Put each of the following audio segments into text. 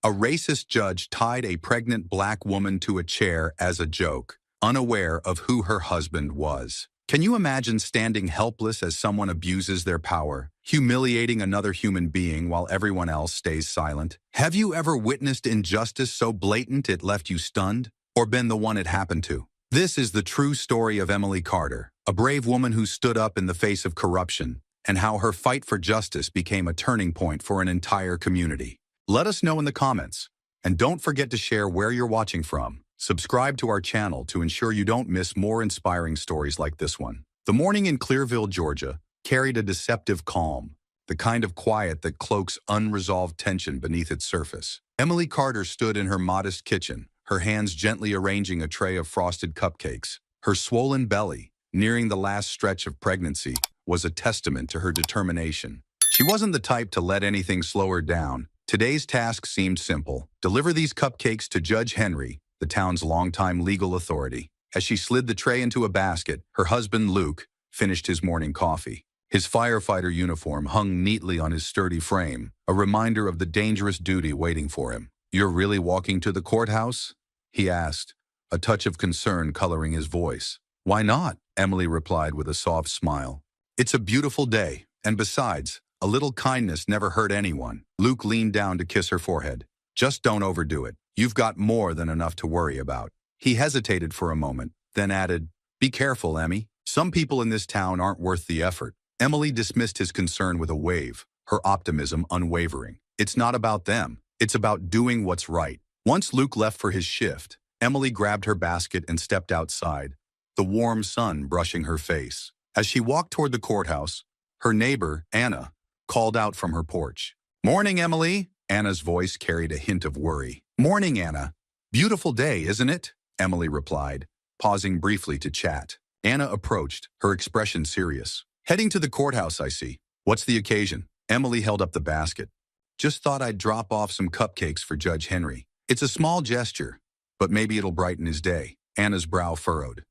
A racist judge tied a pregnant black woman to a chair as a joke, unaware of who her husband was. Can you imagine standing helpless as someone abuses their power, humiliating another human being while everyone else stays silent? Have you ever witnessed injustice so blatant it left you stunned? Or been the one it happened to? This is the true story of Emily Carter, a brave woman who stood up in the face of corruption, and how her fight for justice became a turning point for an entire community. Let us know in the comments. And don't forget to share where you're watching from. Subscribe to our channel to ensure you don't miss more inspiring stories like this one. The morning in Clearville, Georgia, carried a deceptive calm, the kind of quiet that cloaks unresolved tension beneath its surface. Emily Carter stood in her modest kitchen, her hands gently arranging a tray of frosted cupcakes. Her swollen belly, nearing the last stretch of pregnancy, was a testament to her determination. She wasn't the type to let anything slow her down. Today's task seemed simple: deliver these cupcakes to Judge Henry, the town's longtime legal authority. As she slid the tray into a basket, her husband, Luke, finished his morning coffee. His firefighter uniform hung neatly on his sturdy frame, a reminder of the dangerous duty waiting for him. "You're really walking to the courthouse?" he asked, a touch of concern coloring his voice. "Why not?" Emily replied with a soft smile. "It's a beautiful day, and besides, a little kindness never hurt anyone." Luke leaned down to kiss her forehead. "Just don't overdo it. You've got more than enough to worry about." He hesitated for a moment, then added, "Be careful, Emmy. Some people in this town aren't worth the effort." Emily dismissed his concern with a wave, her optimism unwavering. "It's not about them. It's about doing what's right." Once Luke left for his shift, Emily grabbed her basket and stepped outside, the warm sun brushing her face. As she walked toward the courthouse, her neighbor, Anna, called out from her porch. "Morning, Emily." Anna's voice carried a hint of worry. "Morning, Anna. Beautiful day, isn't it?" Emily replied, pausing briefly to chat. Anna approached, her expression serious. "Heading to the courthouse, I see. What's the occasion?" Emily held up the basket. "Just thought I'd drop off some cupcakes for Judge Henry. It's a small gesture, but maybe it'll brighten his day." Anna's brow furrowed.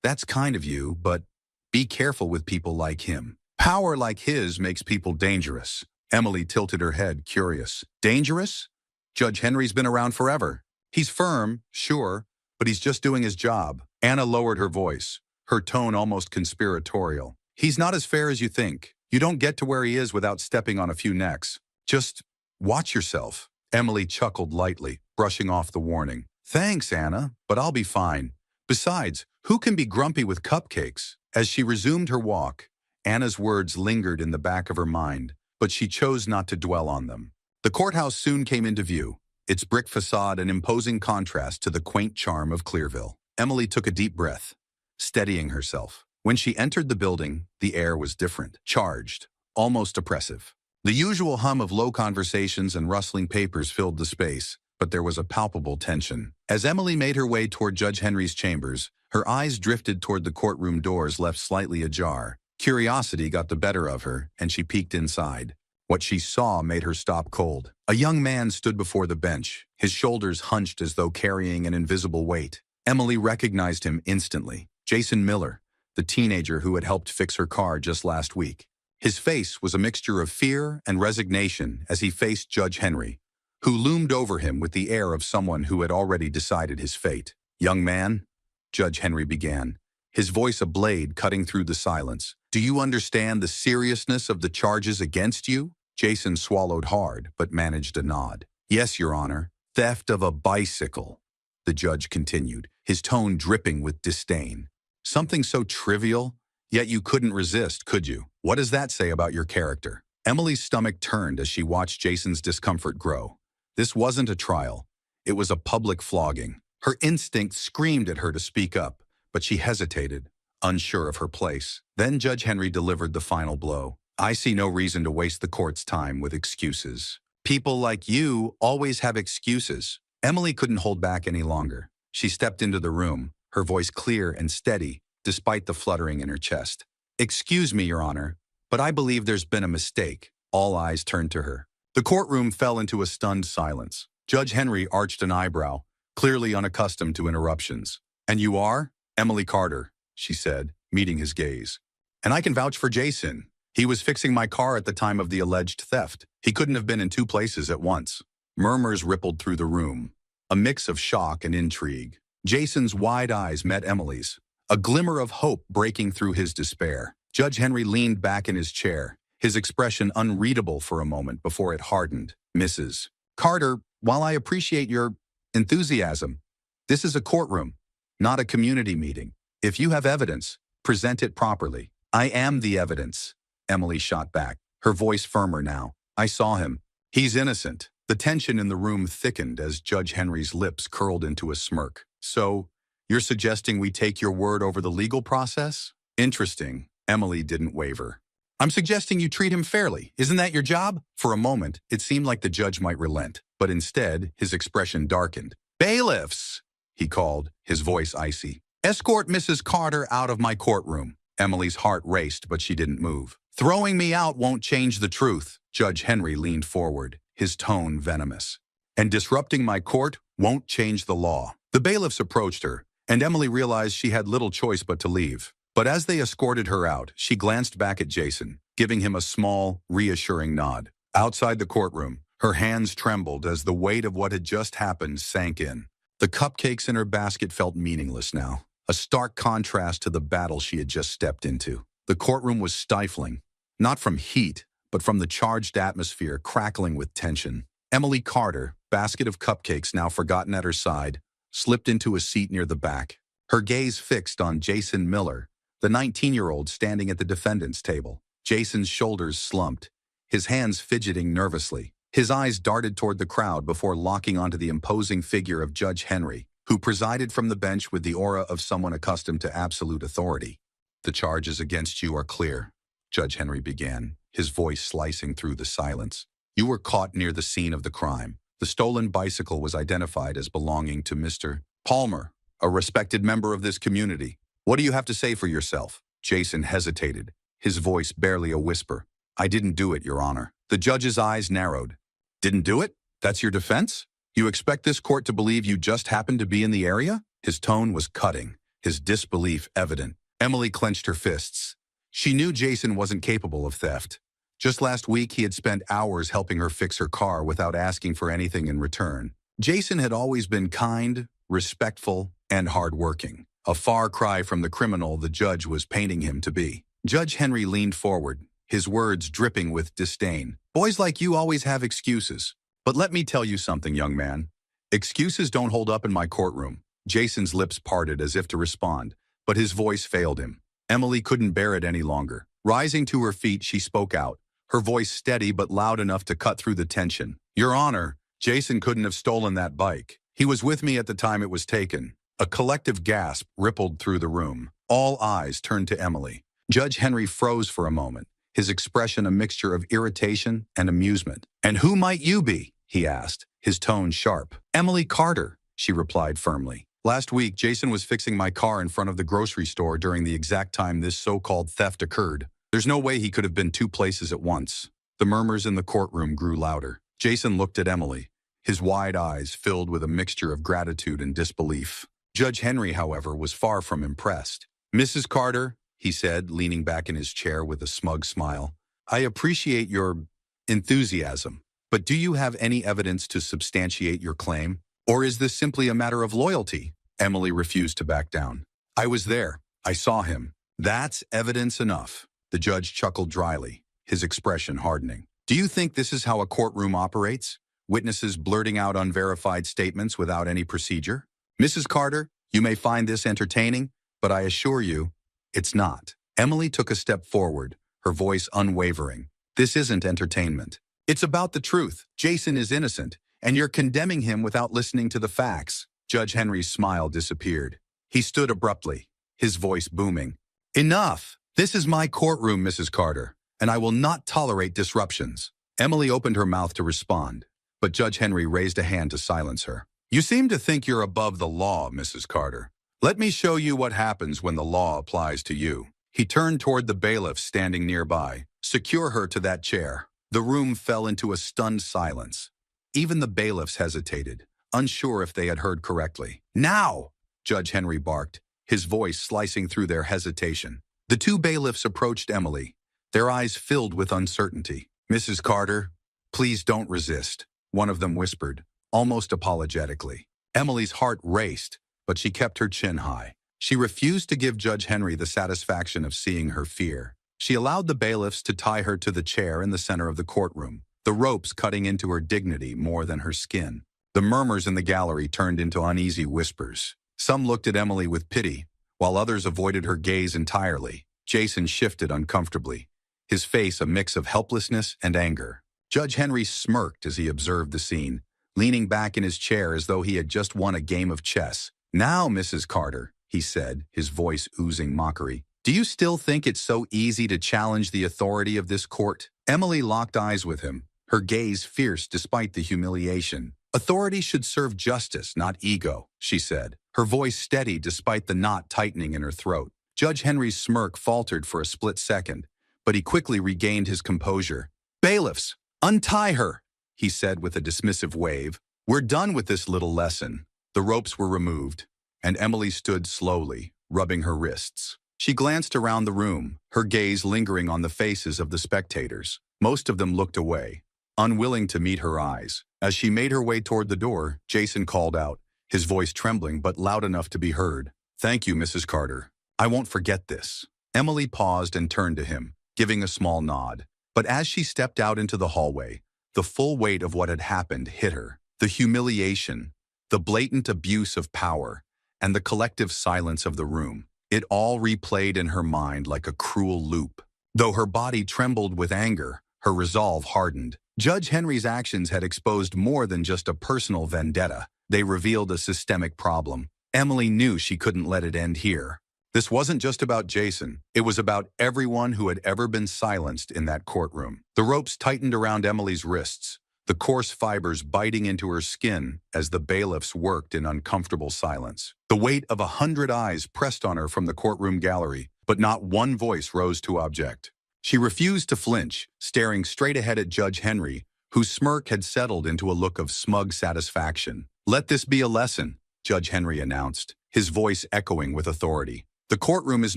"That's kind of you, but be careful with people like him. Power like his makes people dangerous." Emily tilted her head, curious. "Dangerous? Judge Henry's been around forever. He's firm, sure, but he's just doing his job." Anna lowered her voice, her tone almost conspiratorial. "He's not as fair as you think. You don't get to where he is without stepping on a few necks. Just watch yourself." Emily chuckled lightly, brushing off the warning. "Thanks, Anna, but I'll be fine. Besides, who can be grumpy with cupcakes?" As she resumed her walk, Anna's words lingered in the back of her mind, but she chose not to dwell on them. The courthouse soon came into view, its brick facade an imposing contrast to the quaint charm of Clearville. Emily took a deep breath, steadying herself. When she entered the building, the air was different, charged, almost oppressive. The usual hum of low conversations and rustling papers filled the space, but there was a palpable tension. As Emily made her way toward Judge Henry's chambers, her eyes drifted toward the courtroom doors left slightly ajar. Curiosity got the better of her, and she peeked inside. What she saw made her stop cold. A young man stood before the bench, his shoulders hunched as though carrying an invisible weight. Emily recognized him instantly. Jason Miller, the teenager who had helped fix her car just last week. His face was a mixture of fear and resignation as he faced Judge Henry, who loomed over him with the air of someone who had already decided his fate. "Young man," Judge Henry began, his voice a blade cutting through the silence, "do you understand the seriousness of the charges against you?" Jason swallowed hard, but managed a nod. "Yes, Your Honor. Theft of a bicycle," the judge continued, his tone dripping with disdain. "Something so trivial, yet you couldn't resist, could you? What does that say about your character?" Emily's stomach turned as she watched Jason's discomfort grow. This wasn't a trial. It was a public flogging. Her instinct screamed at her to speak up, but she hesitated, unsure of her place. Then Judge Henry delivered the final blow. "I see no reason to waste the court's time with excuses. People like you always have excuses." Emily couldn't hold back any longer. She stepped into the room, her voice clear and steady, despite the fluttering in her chest. "Excuse me, Your Honor, but I believe there's been a mistake." All eyes turned to her. The courtroom fell into a stunned silence. Judge Henry arched an eyebrow, clearly unaccustomed to interruptions. "And you are?" "Emily Carter," she said, meeting his gaze. "And I can vouch for Jason. He was fixing my car at the time of the alleged theft. He couldn't have been in two places at once." Murmurs rippled through the room, a mix of shock and intrigue. Jason's wide eyes met Emily's, a glimmer of hope breaking through his despair. Judge Henry leaned back in his chair, his expression unreadable for a moment before it hardened. Mrs. Carter, while I appreciate your enthusiasm, this is a courtroom, not a community meeting. If you have evidence, present it properly. I am the evidence, Emily shot back, her voice firmer now. I saw him. He's innocent. The tension in the room thickened as Judge Henry's lips curled into a smirk. So, you're suggesting we take your word over the legal process? Interesting. Emily didn't waver. I'm suggesting you treat him fairly. Isn't that your job? For a moment, it seemed like the judge might relent, but instead, his expression darkened. Bailiffs, he called, his voice icy. Escort Mrs. Carter out of my courtroom. Emily's heart raced, but she didn't move. Throwing me out won't change the truth. Judge Henry leaned forward, his tone venomous. And disrupting my court won't change the law. The bailiffs approached her, and Emily realized she had little choice but to leave. But as they escorted her out, she glanced back at Jason, giving him a small, reassuring nod. Outside the courtroom, her hands trembled as the weight of what had just happened sank in. The cupcakes in her basket felt meaningless now, a stark contrast to the battle she had just stepped into. The courtroom was stifling, not from heat, but from the charged atmosphere crackling with tension. Emily Carter, basket of cupcakes now forgotten at her side, slipped into a seat near the back, her gaze fixed on Jason Miller, the 19-year-old standing at the defendant's table. Jason's shoulders slumped, his hands fidgeting nervously. His eyes darted toward the crowd before locking onto the imposing figure of Judge Henry, who presided from the bench with the aura of someone accustomed to absolute authority. The charges against you are clear, Judge Henry began, his voice slicing through the silence. You were caught near the scene of the crime. The stolen bicycle was identified as belonging to Mr. Palmer, a respected member of this community. What do you have to say for yourself? Jason hesitated, his voice barely a whisper. I didn't do it, Your Honor. The judge's eyes narrowed. Didn't do it? That's your defense? You expect this court to believe you just happened to be in the area? His tone was cutting, his disbelief evident. Emily clenched her fists. She knew Jason wasn't capable of theft. Just last week, he had spent hours helping her fix her car without asking for anything in return. Jason had always been kind, respectful, and hardworking, a far cry from the criminal the judge was painting him to be. Judge Henry leaned forward, his words dripping with disdain. Boys like you always have excuses. But let me tell you something, young man. Excuses don't hold up in my courtroom. Jason's lips parted as if to respond, but his voice failed him. Emily couldn't bear it any longer. Rising to her feet, she spoke out, her voice steady but loud enough to cut through the tension. Your Honor, Jason couldn't have stolen that bike. He was with me at the time it was taken. A collective gasp rippled through the room. All eyes turned to Emily. Judge Henry froze for a moment, his expression a mixture of irritation and amusement. And who might you be? He asked, his tone sharp. Emily Carter, she replied firmly. Last week, Jason was fixing my car in front of the grocery store during the exact time this so-called theft occurred. There's no way he could have been two places at once. The murmurs in the courtroom grew louder. Jason looked at Emily, his wide eyes filled with a mixture of gratitude and disbelief. Judge Henry, however, was far from impressed. Mrs. Carter, he said, leaning back in his chair with a smug smile, I appreciate your enthusiasm, but do you have any evidence to substantiate your claim? Or is this simply a matter of loyalty? Emily refused to back down. I was there. I saw him. That's evidence enough. The judge chuckled dryly, his expression hardening. Do you think this is how a courtroom operates? Witnesses blurting out unverified statements without any procedure? Mrs. Carter, you may find this entertaining, but I assure you, it's not. Emily took a step forward, her voice unwavering. This isn't entertainment. It's about the truth. Jason is innocent, and you're condemning him without listening to the facts. Judge Henry's smile disappeared. He stood abruptly, his voice booming. Enough! This is my courtroom, Mrs. Carter, and I will not tolerate disruptions. Emily opened her mouth to respond, but Judge Henry raised a hand to silence her. You seem to think you're above the law, Mrs. Carter. Let me show you what happens when the law applies to you. He turned toward the bailiff standing nearby. Secure her to that chair. The room fell into a stunned silence. Even the bailiffs hesitated, unsure if they had heard correctly. Now! Judge Henry barked, his voice slicing through their hesitation. The two bailiffs approached Emily, their eyes filled with uncertainty. Mrs. Carter, please don't resist. one of them whispered, almost apologetically. Emily's heart raced, but she kept her chin high. She refused to give Judge Henry the satisfaction of seeing her fear. She allowed the bailiffs to tie her to the chair in the center of the courtroom, the ropes cutting into her dignity more than her skin. The murmurs in the gallery turned into uneasy whispers. Some looked at Emily with pity, while others avoided her gaze entirely. Jason shifted uncomfortably, his face a mix of helplessness and anger. Judge Henry smirked as he observed the scene, leaning back in his chair as though he had just won a game of chess. "Now, Mrs. Carter," he said, his voice oozing mockery, "do you still think it's so easy to challenge the authority of this court?" Emily locked eyes with him, her gaze fierce despite the humiliation. "Authority should serve justice, not ego," she said, her voice steady despite the knot tightening in her throat. Judge Henry's smirk faltered for a split second, but he quickly regained his composure. "Bailiffs, untie her," he said with a dismissive wave. "We're done with this little lesson." The ropes were removed, and Emily stood slowly, rubbing her wrists. She glanced around the room, her gaze lingering on the faces of the spectators. Most of them looked away, unwilling to meet her eyes. As she made her way toward the door, Jason called out, his voice trembling but loud enough to be heard. "Thank you, Mrs. Carter. I won't forget this." Emily paused and turned to him, giving a small nod. But as she stepped out into the hallway, the full weight of what had happened hit her. The humiliation, the blatant abuse of power, and the collective silence of the room. It all replayed in her mind like a cruel loop. Though her body trembled with anger, her resolve hardened. Judge Henry's actions had exposed more than just a personal vendetta. They revealed a systemic problem. Emily knew she couldn't let it end here. This wasn't just about Jason. It was about everyone who had ever been silenced in that courtroom. The ropes tightened around Emily's wrists, the coarse fibers biting into her skin as the bailiffs worked in uncomfortable silence. The weight of 100 eyes pressed on her from the courtroom gallery, but not one voice rose to object. She refused to flinch, staring straight ahead at Judge Henry, whose smirk had settled into a look of smug satisfaction. "Let this be a lesson," Judge Henry announced, his voice echoing with authority. "The courtroom is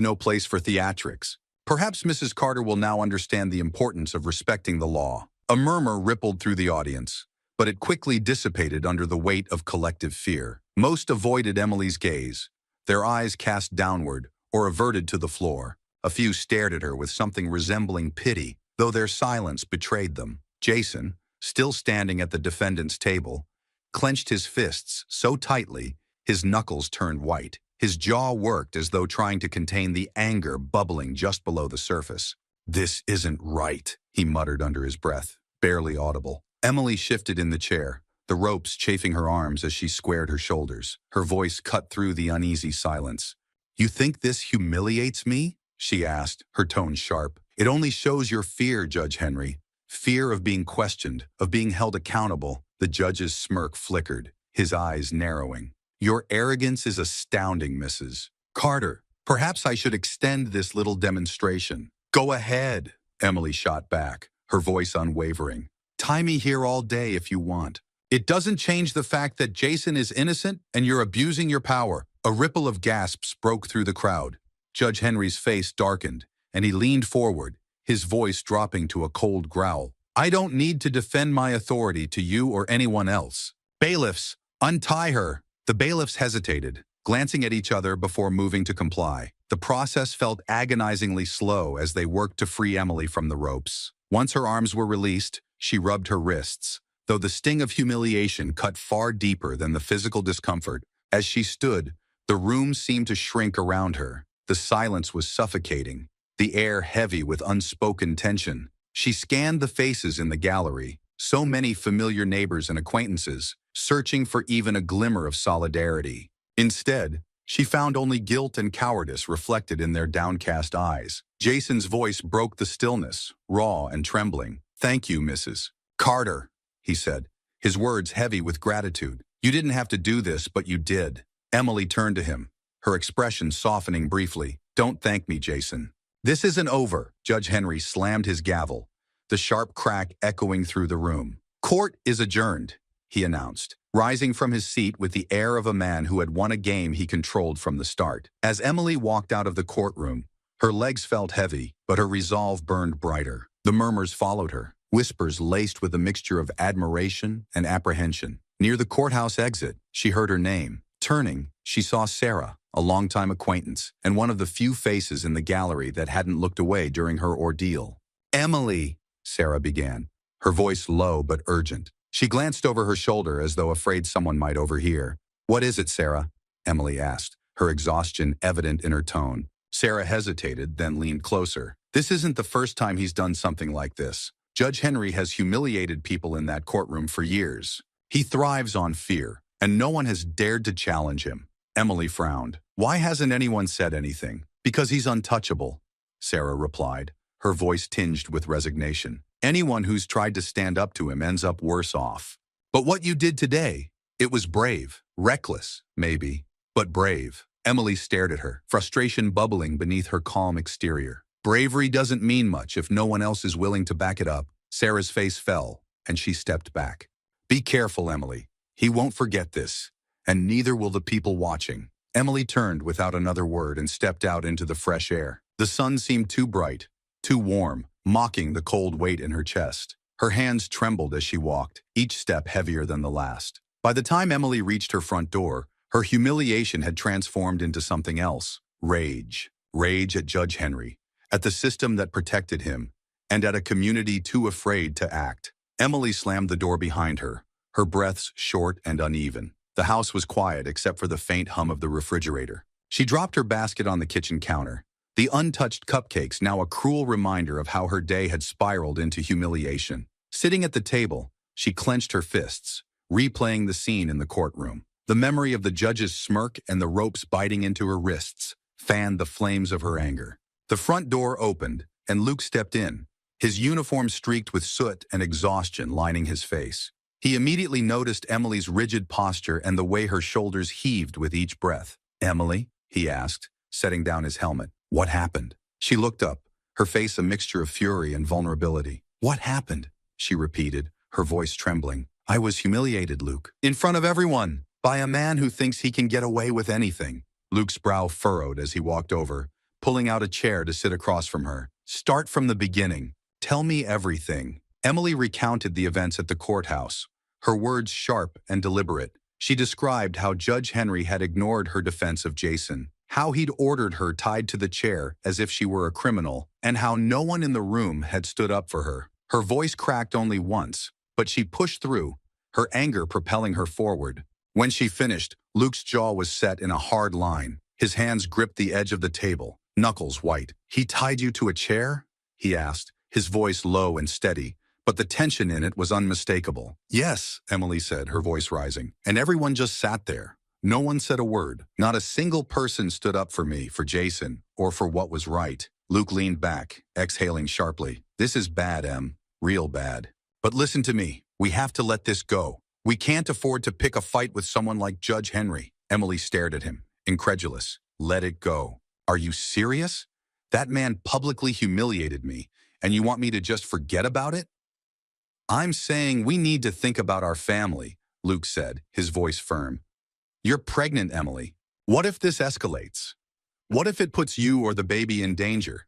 no place for theatrics. Perhaps Mrs. Carter will now understand the importance of respecting the law." A murmur rippled through the audience, but it quickly dissipated under the weight of collective fear. Most avoided Emily's gaze, their eyes cast downward or averted to the floor. A few stared at her with something resembling pity, though their silence betrayed them. Jason, still standing at the defendant's table, clenched his fists so tightly his knuckles turned white. His jaw worked as though trying to contain the anger bubbling just below the surface. "This isn't right," he muttered under his breath, barely audible. Emily shifted in the chair, the ropes chafing her arms as she squared her shoulders. Her voice cut through the uneasy silence. "You think this humiliates me?" she asked, her tone sharp. "It only shows your fear, Judge Henry. Fear of being questioned, of being held accountable." The judge's smirk flickered, his eyes narrowing. "Your arrogance is astounding, Mrs. Carter. Perhaps I should extend this little demonstration." "Go ahead," Emily shot back, her voice unwavering. "Tie me here all day if you want. It doesn't change the fact that Jason is innocent and you're abusing your power." A ripple of gasps broke through the crowd. Judge Henry's face darkened, and he leaned forward, his voice dropping to a cold growl. "I don't need to defend my authority to you or anyone else. Bailiffs, untie her." The bailiffs hesitated, glancing at each other before moving to comply. The process felt agonizingly slow as they worked to free Emily from the ropes. Once her arms were released, she rubbed her wrists, though the sting of humiliation cut far deeper than the physical discomfort. As she stood, the room seemed to shrink around her. The silence was suffocating, the air heavy with unspoken tension. She scanned the faces in the gallery, so many familiar neighbors and acquaintances, searching for even a glimmer of solidarity. Instead, she found only guilt and cowardice reflected in their downcast eyes. Jason's voice broke the stillness, raw and trembling. "Thank you, Mrs. Carter," he said, his words heavy with gratitude. "You didn't have to do this, but you did." Emily turned to him, her expression softening briefly. "Don't thank me, Jason. This isn't over." Judge Henry slammed his gavel, the sharp crack echoing through the room. "Court is adjourned," he announced, rising from his seat with the air of a man who had won a game he controlled from the start. As Emily walked out of the courtroom, her legs felt heavy, but her resolve burned brighter. The murmurs followed her, whispers laced with a mixture of admiration and apprehension. Near the courthouse exit, she heard her name. Turning, she saw Sarah, a longtime acquaintance, and one of the few faces in the gallery that hadn't looked away during her ordeal. "Emily," Sarah began, her voice low but urgent. She glanced over her shoulder as though afraid someone might overhear. "What is it, Sarah?" Emily asked, her exhaustion evident in her tone. Sarah hesitated, then leaned closer. "This isn't the first time he's done something like this. Judge Henry has humiliated people in that courtroom for years. He thrives on fear, and no one has dared to challenge him." Emily frowned. "Why hasn't anyone said anything?" "Because he's untouchable," Sarah replied, her voice tinged with resignation. "Anyone who's tried to stand up to him ends up worse off. But what you did today, it was brave. Reckless, maybe, but brave." Emily stared at her, frustration bubbling beneath her calm exterior. "Bravery doesn't mean much if no one else is willing to back it up." Sarah's face fell, and she stepped back. "Be careful, Emily. He won't forget this, and neither will the people watching." Emily turned without another word and stepped out into the fresh air. The sun seemed too bright, too warm, mocking the cold weight in her chest. Her hands trembled as she walked, each step heavier than the last. By the time Emily reached her front door, her humiliation had transformed into something else. Rage. Rage at Judge Henry, at the system that protected him, and at a community too afraid to act. Emily slammed the door behind her, her breaths short and uneven. The house was quiet except for the faint hum of the refrigerator. She dropped her basket on the kitchen counter, the untouched cupcakes now a cruel reminder of how her day had spiraled into humiliation. Sitting at the table, she clenched her fists, replaying the scene in the courtroom. The memory of the judge's smirk and the ropes biting into her wrists fanned the flames of her anger. The front door opened, and Luke stepped in, his uniform streaked with soot and exhaustion lining his face. He immediately noticed Emily's rigid posture and the way her shoulders heaved with each breath. "Emily?" he asked, setting down his helmet. "What happened?" She looked up, her face a mixture of fury and vulnerability. "What happened?" she repeated, her voice trembling. "I was humiliated, Luke. In front of everyone, by a man who thinks he can get away with anything." Luke's brow furrowed as he walked over, pulling out a chair to sit across from her. "Start from the beginning. Tell me everything." Emily recounted the events at the courthouse, her words sharp and deliberate. She described how Judge Henry had ignored her defense of Jason, how he'd ordered her tied to the chair as if she were a criminal, and how no one in the room had stood up for her. Her voice cracked only once, but she pushed through, her anger propelling her forward. When she finished, Luke's jaw was set in a hard line. His hands gripped the edge of the table, knuckles white. "He tied you to a chair?" he asked, his voice low and steady, but the tension in it was unmistakable. "Yes," Emily said, her voice rising, "and everyone just sat there. No one said a word. Not a single person stood up for me, for Jason, or for what was right." Luke leaned back, exhaling sharply. "This is bad, Em. Real bad. But listen to me. We have to let this go. We can't afford to pick a fight with someone like Judge Henry." Emily stared at him, incredulous. "Let it go. Are you serious? That man publicly humiliated me, and you want me to just forget about it?" "I'm saying we need to think about our family," Luke said, his voice firm. "You're pregnant, Emily. What if this escalates? What if it puts you or the baby in danger?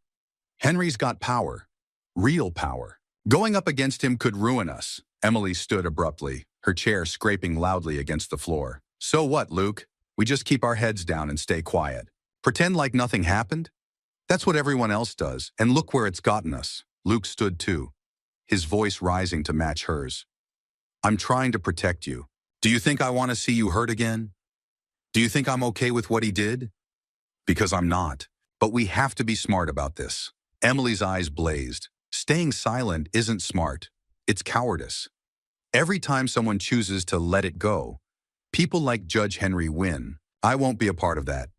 Henry's got power. Real power. Going up against him could ruin us." Emily stood abruptly, her chair scraping loudly against the floor. "So what, Luke? We just keep our heads down and stay quiet. Pretend like nothing happened? That's what everyone else does, and look where it's gotten us." Luke stood too, his voice rising to match hers. "I'm trying to protect you. Do you think I want to see you hurt again? Do you think I'm okay with what he did? Because I'm not. But we have to be smart about this." Emily's eyes blazed. Staying silent isn't smart. It's cowardice. Every time someone chooses to let it go, people like Judge Henry win. I won't be a part of that.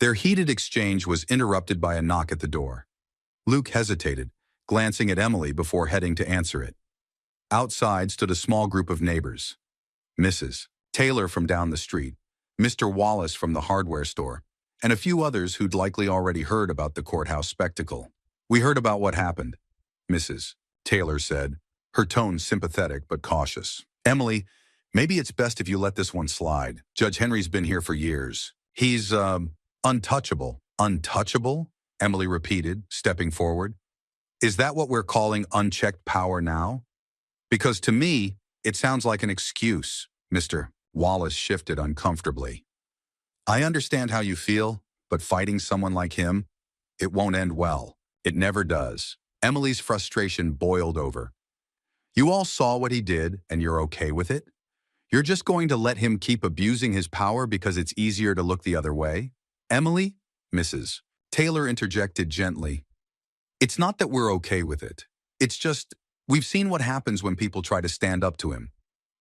Their heated exchange was interrupted by a knock at the door. Luke hesitated, glancing at Emily before heading to answer it. Outside stood a small group of neighbors. Mrs. Taylor from down the street, Mr. Wallace from the hardware store, and a few others who'd likely already heard about the courthouse spectacle. "We heard about what happened," Mrs. Taylor said, her tone sympathetic but cautious. "Emily, maybe it's best if you let this one slide. Judge Henry's been here for years. He's, untouchable." "Untouchable?" Emily repeated, stepping forward. "Is that what we're calling unchecked power now?" Because to me, it sounds like an excuse. Mr. Wallace shifted uncomfortably. I understand how you feel, but fighting someone like him, it won't end well. It never does. Emily's frustration boiled over. You all saw what he did, and you're okay with it? You're just going to let him keep abusing his power because it's easier to look the other way? Emily? Mrs. Taylor interjected gently. It's not that we're okay with it. It's just, we've seen what happens when people try to stand up to him.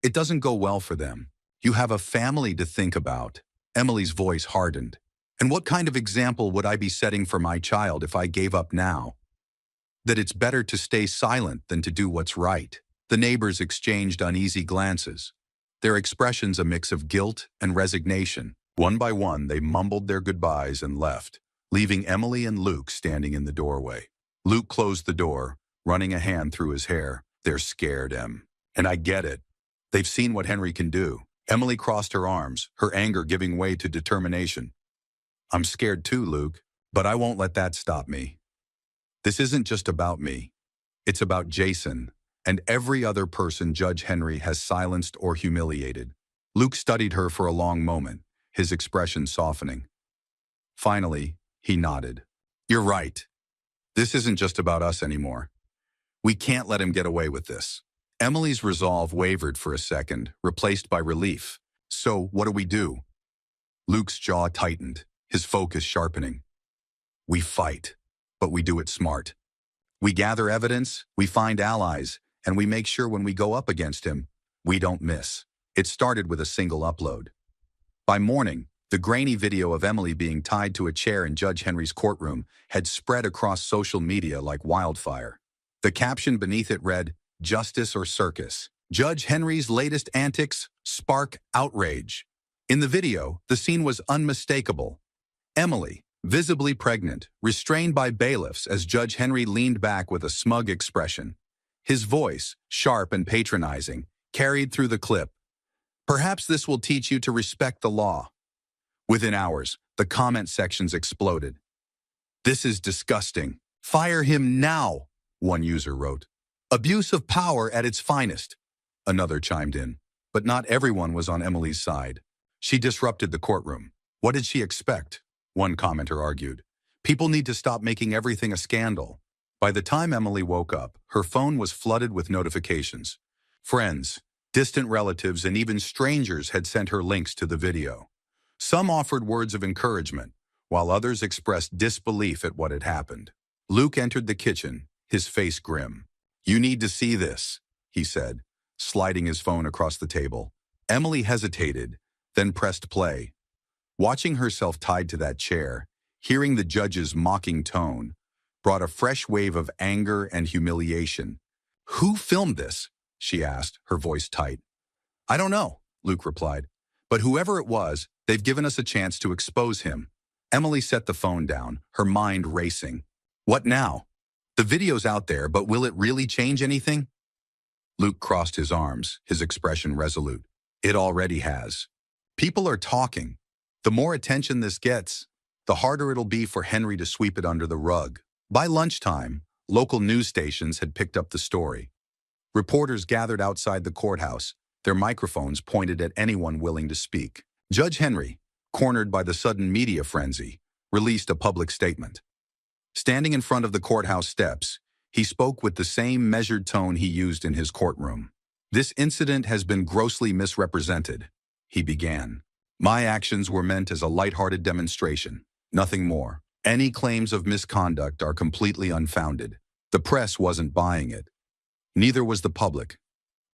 It doesn't go well for them. You have a family to think about. Emily's voice hardened. And what kind of example would I be setting for my child if I gave up now? That it's better to stay silent than to do what's right. The neighbors exchanged uneasy glances, their expressions a mix of guilt and resignation. One by one, they mumbled their goodbyes and left, leaving Emily and Luke standing in the doorway. Luke closed the door, running a hand through his hair. They're scared, Em. And I get it. They've seen what Henry can do. Emily crossed her arms, her anger giving way to determination. I'm scared too, Luke, but I won't let that stop me. This isn't just about me. It's about Jason and every other person Judge Henry has silenced or humiliated. Luke studied her for a long moment, his expression softening. Finally, he nodded. You're right. This isn't just about us anymore. We can't let him get away with this. Emily's resolve wavered for a second, replaced by relief. So, what do we do? Luke's jaw tightened, his focus sharpening. We fight, but we do it smart. We gather evidence, we find allies, and we make sure when we go up against him, we don't miss. It started with a single upload. By morning, the grainy video of Emily being tied to a chair in Judge Henry's courtroom had spread across social media like wildfire. The caption beneath it read, "Justice or Circus? Judge Henry's latest antics spark outrage." In the video, the scene was unmistakable. Emily, visibly pregnant, restrained by bailiffs as Judge Henry leaned back with a smug expression. His voice, sharp and patronizing, carried through the clip. Perhaps this will teach you to respect the law. Within hours, the comment sections exploded. This is disgusting. Fire him now, one user wrote. Abuse of power at its finest, another chimed in. But not everyone was on Emily's side. She disrupted the courtroom. What did she expect? One commenter argued. People need to stop making everything a scandal. By the time Emily woke up, her phone was flooded with notifications. Friends, distant relatives, and even strangers had sent her links to the video. Some offered words of encouragement, while others expressed disbelief at what had happened. Luke entered the kitchen, his face grim. You need to see this, he said, sliding his phone across the table. Emily hesitated, then pressed play. Watching herself tied to that chair, hearing the judge's mocking tone, brought a fresh wave of anger and humiliation. Who filmed this? She asked, her voice tight. I don't know, Luke replied. But whoever it was, they've given us a chance to expose him. Emily set the phone down, her mind racing. What now? The video's out there, but will it really change anything? Luke crossed his arms, his expression resolute. It already has. People are talking. The more attention this gets, the harder it'll be for Henry to sweep it under the rug. By lunchtime, local news stations had picked up the story. Reporters gathered outside the courthouse, their microphones pointed at anyone willing to speak. Judge Henry, cornered by the sudden media frenzy, released a public statement. Standing in front of the courthouse steps, he spoke with the same measured tone he used in his courtroom. This incident has been grossly misrepresented, he began. My actions were meant as a lighthearted demonstration, nothing more. Any claims of misconduct are completely unfounded. The press wasn't buying it. Neither was the public.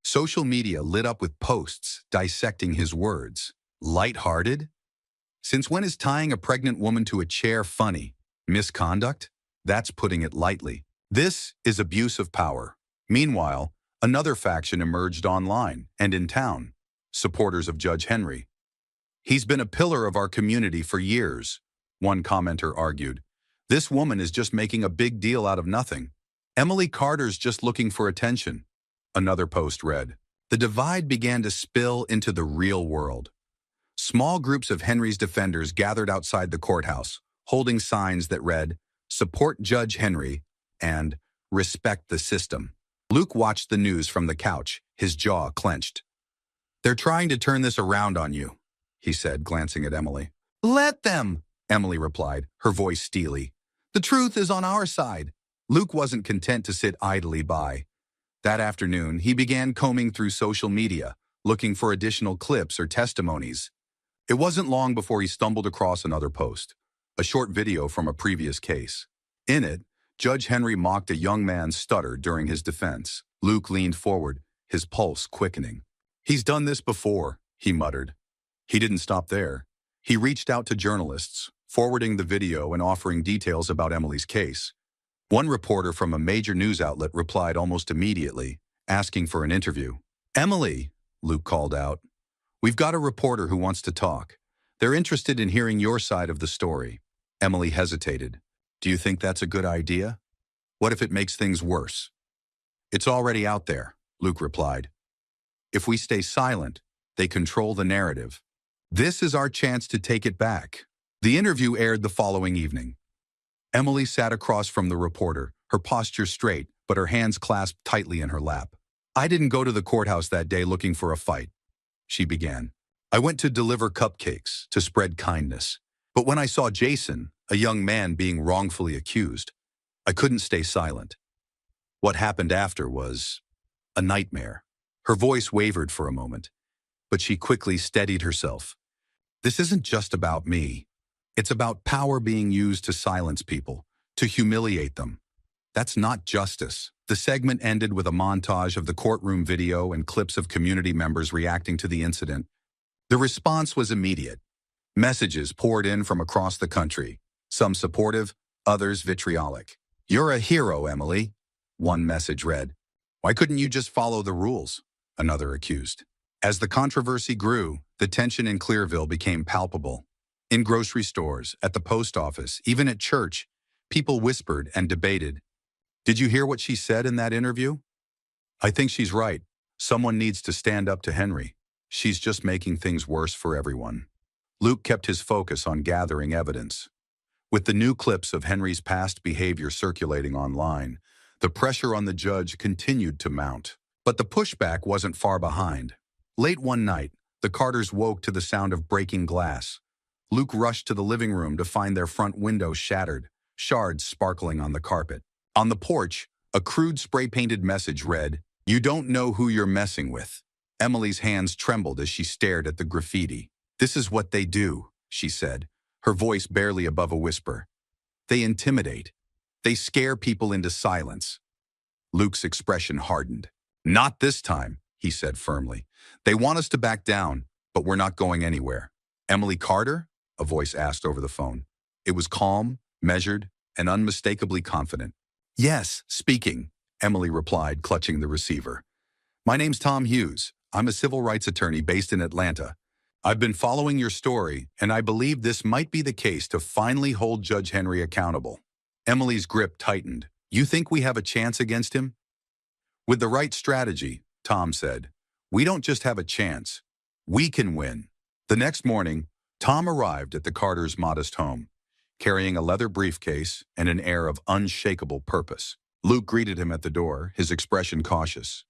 Social media lit up with posts dissecting his words. Lighthearted? Since when is tying a pregnant woman to a chair funny? Misconduct? That's putting it lightly. This is abuse of power. Meanwhile, another faction emerged online and in town, supporters of Judge Henry. He's been a pillar of our community for years, one commenter argued. This woman is just making a big deal out of nothing. Emily Carter's just looking for attention, another post read. The divide began to spill into the real world. Small groups of Henry's defenders gathered outside the courthouse, holding signs that read, "Support Judge Henry" and "Respect the system." Luke watched the news from the couch, his jaw clenched. "They're trying to turn this around on you," he said, glancing at Emily. "Let them," Emily replied, her voice steely. "The truth is on our side." Luke wasn't content to sit idly by. That afternoon, he began combing through social media, looking for additional clips or testimonies. It wasn't long before he stumbled across another post, a short video from a previous case. In it, Judge Henry mocked a young man's stutter during his defense. Luke leaned forward, his pulse quickening. "He's done this before," he muttered. He didn't stop there. He reached out to journalists, forwarding the video and offering details about Emily's case. One reporter from a major news outlet replied almost immediately, asking for an interview. "Emily," Luke called out, "we've got a reporter who wants to talk. They're interested in hearing your side of the story." Emily hesitated. "Do you think that's a good idea? What if it makes things worse?" "It's already out there," Luke replied. "If we stay silent, they control the narrative. This is our chance to take it back." The interview aired the following evening. Emily sat across from the reporter, her posture straight, but her hands clasped tightly in her lap. "I didn't go to the courthouse that day looking for a fight," she began. "I went to deliver cupcakes, to spread kindness. But when I saw Jason, a young man being wrongfully accused, I couldn't stay silent. What happened after was a nightmare." Her voice wavered for a moment, but she quickly steadied herself. "This isn't just about me. It's about power being used to silence people, to humiliate them. That's not justice." The segment ended with a montage of the courtroom video and clips of community members reacting to the incident. The response was immediate. Messages poured in from across the country, some supportive, others vitriolic. "You're a hero, Emily," one message read. "Why couldn't you just follow the rules?" another accused. As the controversy grew, the tension in Clearville became palpable. In grocery stores, at the post office, even at church, people whispered and debated. "Did you hear what she said in that interview? I think she's right. Someone needs to stand up to Henry. She's just making things worse for everyone." Luke kept his focus on gathering evidence. With the new clips of Henry's past behavior circulating online, the pressure on the judge continued to mount. But the pushback wasn't far behind. Late one night, the Carters woke to the sound of breaking glass. Luke rushed to the living room to find their front window shattered, shards sparkling on the carpet. On the porch, a crude spray-painted message read, "You don't know who you're messing with." Emily's hands trembled as she stared at the graffiti. "This is what they do," she said, her voice barely above a whisper. "They intimidate. They scare people into silence." Luke's expression hardened. "Not this time," he said firmly. "They want us to back down, but we're not going anywhere." "Emily Carter?" a voice asked over the phone. It was calm, measured, and unmistakably confident. "Yes, speaking," Emily replied, clutching the receiver. "My name's Tom Hughes. I'm a civil rights attorney based in Atlanta. I've been following your story, and I believe this might be the case to finally hold Judge Henry accountable." Emily's grip tightened. "You think we have a chance against him?" "With the right strategy," Tom said. "We don't just have a chance. We can win." The next morning, Tom arrived at the Carters' modest home, carrying a leather briefcase and an air of unshakable purpose. Luke greeted him at the door, his expression cautious.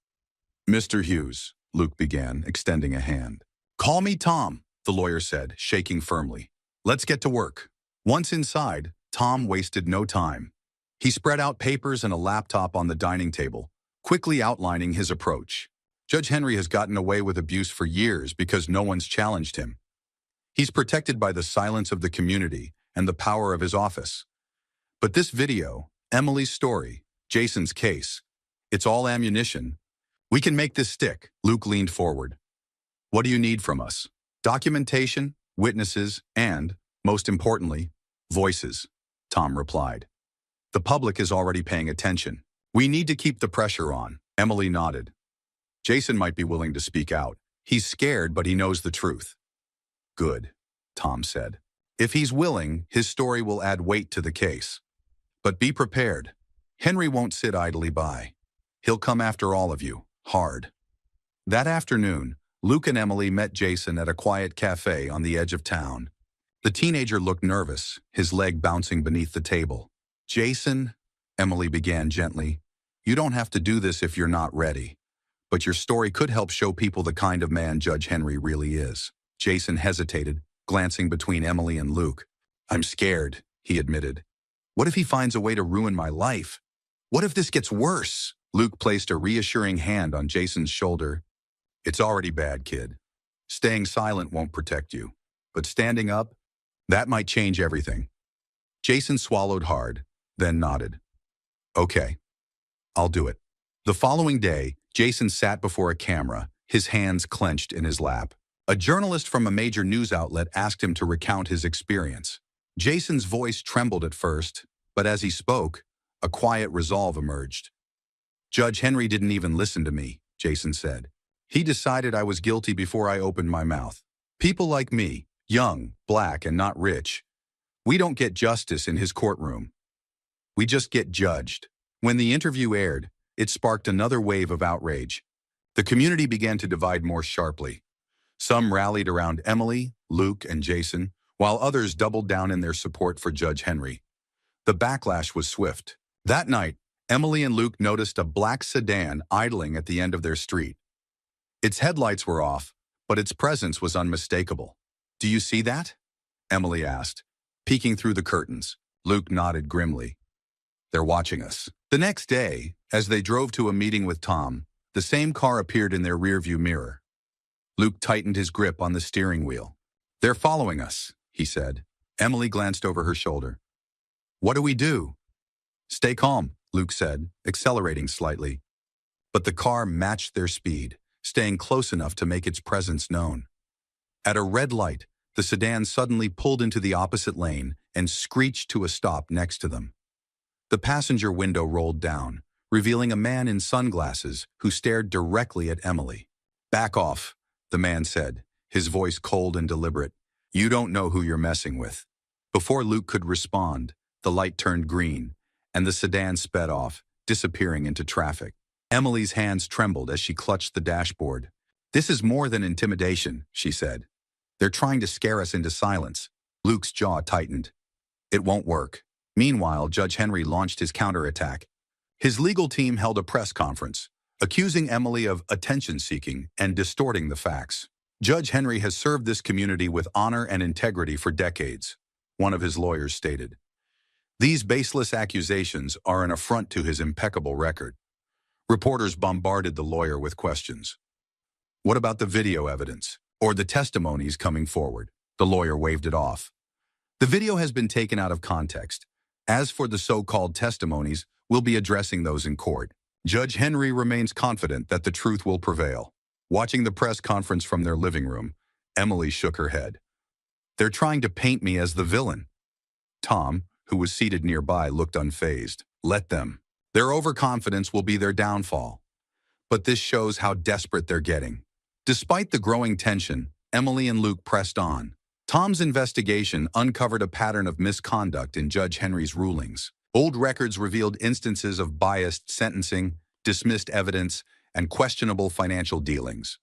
"Mr. Hughes," Luke began, extending a hand. "Call me Tom," the lawyer said, shaking firmly. "Let's get to work." Once inside, Tom wasted no time. He spread out papers and a laptop on the dining table, quickly outlining his approach. Judge Henry has gotten away with abuse for years because no one's challenged him. He's protected by the silence of the community and the power of his office. But this video, Emily's story, Jason's case, it's all ammunition. We can make this stick. Luke leaned forward. "What do you need from us?" "Documentation, witnesses, and, most importantly, voices," Tom replied. "The public is already paying attention. We need to keep the pressure on." Emily nodded. "Jason might be willing to speak out. He's scared, but he knows the truth." "Good," Tom said. "If he's willing, his story will add weight to the case. But be prepared. Henry won't sit idly by. He'll come after all of you, hard." That afternoon, Luke and Emily met Jason at a quiet cafe on the edge of town. The teenager looked nervous, his leg bouncing beneath the table. "Jason," Emily began gently, You don't have to do this if you're not ready. But your story could help show people the kind of man Judge Henry really is. Jason hesitated, glancing between Emily and Luke. I'm scared, he admitted. What if he finds a way to ruin my life? What if this gets worse? Luke placed a reassuring hand on Jason's shoulder. It's already bad, kid. Staying silent won't protect you. But standing up, that might change everything. Jason swallowed hard, then nodded. Okay, I'll do it. The following day, Jason sat before a camera, his hands clenched in his lap. A journalist from a major news outlet asked him to recount his experience. Jason's voice trembled at first, but as he spoke, a quiet resolve emerged. Judge Henry didn't even listen to me, Jason said. He decided I was guilty before I opened my mouth. People like me, young, black, and not rich, we don't get justice in his courtroom. We just get judged. When the interview aired, it sparked another wave of outrage. The community began to divide more sharply. Some rallied around Emily, Luke, and Jason, while others doubled down in their support for Judge Henry. The backlash was swift. That night, Emily and Luke noticed a black sedan idling at the end of their street. Its headlights were off, but its presence was unmistakable. Do you see that? Emily asked, peeking through the curtains. Luke nodded grimly. They're watching us. The next day, as they drove to a meeting with Tom, the same car appeared in their rearview mirror. Luke tightened his grip on the steering wheel. They're following us, he said. Emily glanced over her shoulder. What do we do? Stay calm, Luke said, accelerating slightly. But the car matched their speed, staying close enough to make its presence known. At a red light, the sedan suddenly pulled into the opposite lane and screeched to a stop next to them. The passenger window rolled down, revealing a man in sunglasses who stared directly at Emily. Back off, the man said, his voice cold and deliberate. You don't know who you're messing with. Before Luke could respond, the light turned green, and the sedan sped off, disappearing into traffic. Emily's hands trembled as she clutched the dashboard. This is more than intimidation, she said. They're trying to scare us into silence. Luke's jaw tightened. It won't work. Meanwhile, Judge Henry launched his counterattack. His legal team held a press conference, accusing Emily of attention-seeking and distorting the facts. Judge Henry has served this community with honor and integrity for decades, one of his lawyers stated. These baseless accusations are an affront to his impeccable record. Reporters bombarded the lawyer with questions. What about the video evidence, or the testimonies coming forward? The lawyer waved it off. The video has been taken out of context. As for the so-called testimonies, we'll be addressing those in court. Judge Henry remains confident that the truth will prevail. Watching the press conference from their living room, Emily shook her head. They're trying to paint me as the villain. Tom, who was seated nearby, looked unfazed. Let them. Their overconfidence will be their downfall. But this shows how desperate they're getting. Despite the growing tension, Emily and Luke pressed on. Tom's investigation uncovered a pattern of misconduct in Judge Henry's rulings. Old records revealed instances of biased sentencing, dismissed evidence, and questionable financial dealings.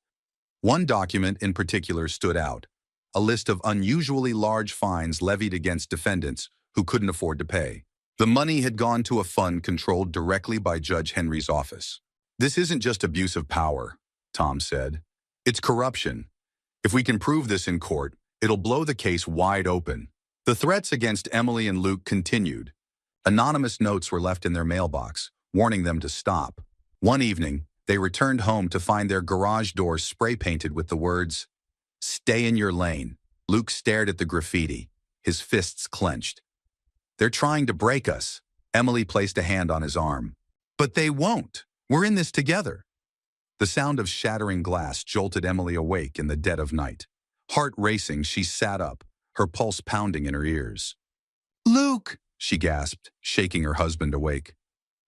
One document in particular stood out, a list of unusually large fines levied against defendants who couldn't afford to pay. The money had gone to a fund controlled directly by Judge Henry's office. This isn't just abuse of power, Tom said. It's corruption. If we can prove this in court, it'll blow the case wide open. The threats against Emily and Luke continued. Anonymous notes were left in their mailbox, warning them to stop. One evening, they returned home to find their garage doors spray-painted with the words, "Stay in your lane." Luke stared at the graffiti, his fists clenched. They're trying to break us. Emily placed a hand on his arm. But they won't. We're in this together. The sound of shattering glass jolted Emily awake in the dead of night. Heart racing, she sat up, her pulse pounding in her ears. Luke, she gasped, shaking her husband awake.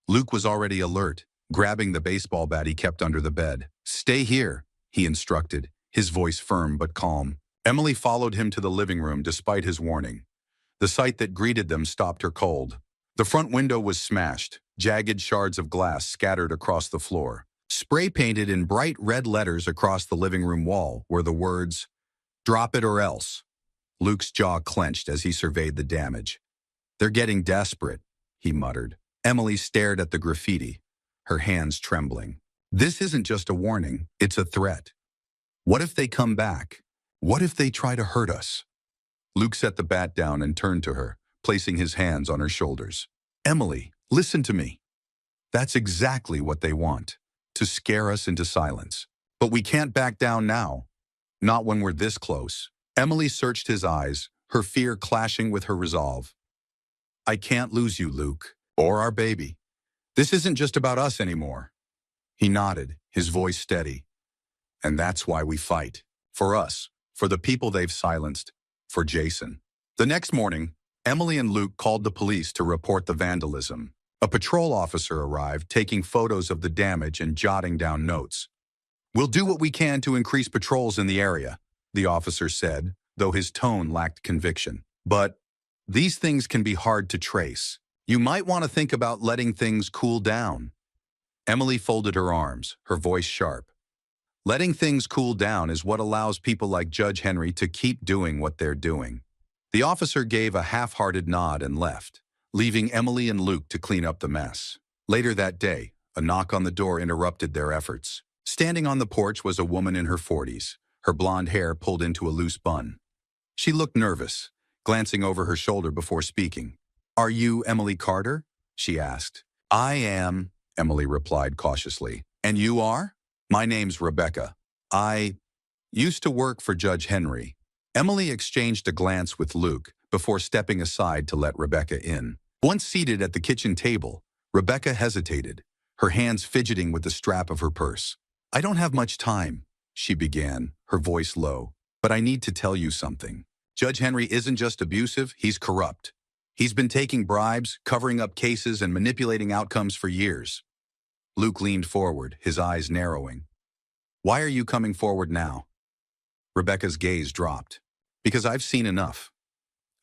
Luke was already alert, grabbing the baseball bat he kept under the bed. Stay here, he instructed, his voice firm but calm. Emily followed him to the living room despite his warning. The sight that greeted them stopped her cold. The front window was smashed, jagged shards of glass scattered across the floor. Spray-painted in bright red letters across the living room wall were the words, "Drop it or else." Luke's jaw clenched as he surveyed the damage. They're getting desperate, he muttered. Emily stared at the graffiti, her hands trembling. This isn't just a warning, it's a threat. What if they come back? What if they try to hurt us? Luke set the bat down and turned to her, placing his hands on her shoulders. Emily, listen to me. That's exactly what they want, to scare us into silence. But we can't back down now. Not when we're this close. Emily searched his eyes, her fear clashing with her resolve. I can't lose you, Luke, or our baby. This isn't just about us anymore. He nodded, his voice steady. And that's why we fight. For us, for the people they've silenced, for Jason. The next morning, Emily and Luke called the police to report the vandalism. A patrol officer arrived, taking photos of the damage and jotting down notes. We'll do what we can to increase patrols in the area, the officer said, though his tone lacked conviction. But these things can be hard to trace. You might want to think about letting things cool down. Emily folded her arms, her voice sharp. Letting things cool down is what allows people like Judge Henry to keep doing what they're doing. The officer gave a half-hearted nod and left, leaving Emily and Luke to clean up the mess. Later that day, a knock on the door interrupted their efforts. Standing on the porch was a woman in her 40s, her blonde hair pulled into a loose bun. She looked nervous, glancing over her shoulder before speaking. Are you Emily Carter? She asked. I am, Emily replied cautiously. And you are? My name's Rebecca. I used to work for Judge Henry. Emily exchanged a glance with Luke before stepping aside to let Rebecca in. Once seated at the kitchen table, Rebecca hesitated, her hands fidgeting with the strap of her purse. I don't have much time, she began, her voice low, but I need to tell you something. Judge Henry isn't just abusive, he's corrupt. He's been taking bribes, covering up cases, and manipulating outcomes for years. Luke leaned forward, his eyes narrowing. Why are you coming forward now? Rebecca's gaze dropped. Because I've seen enough.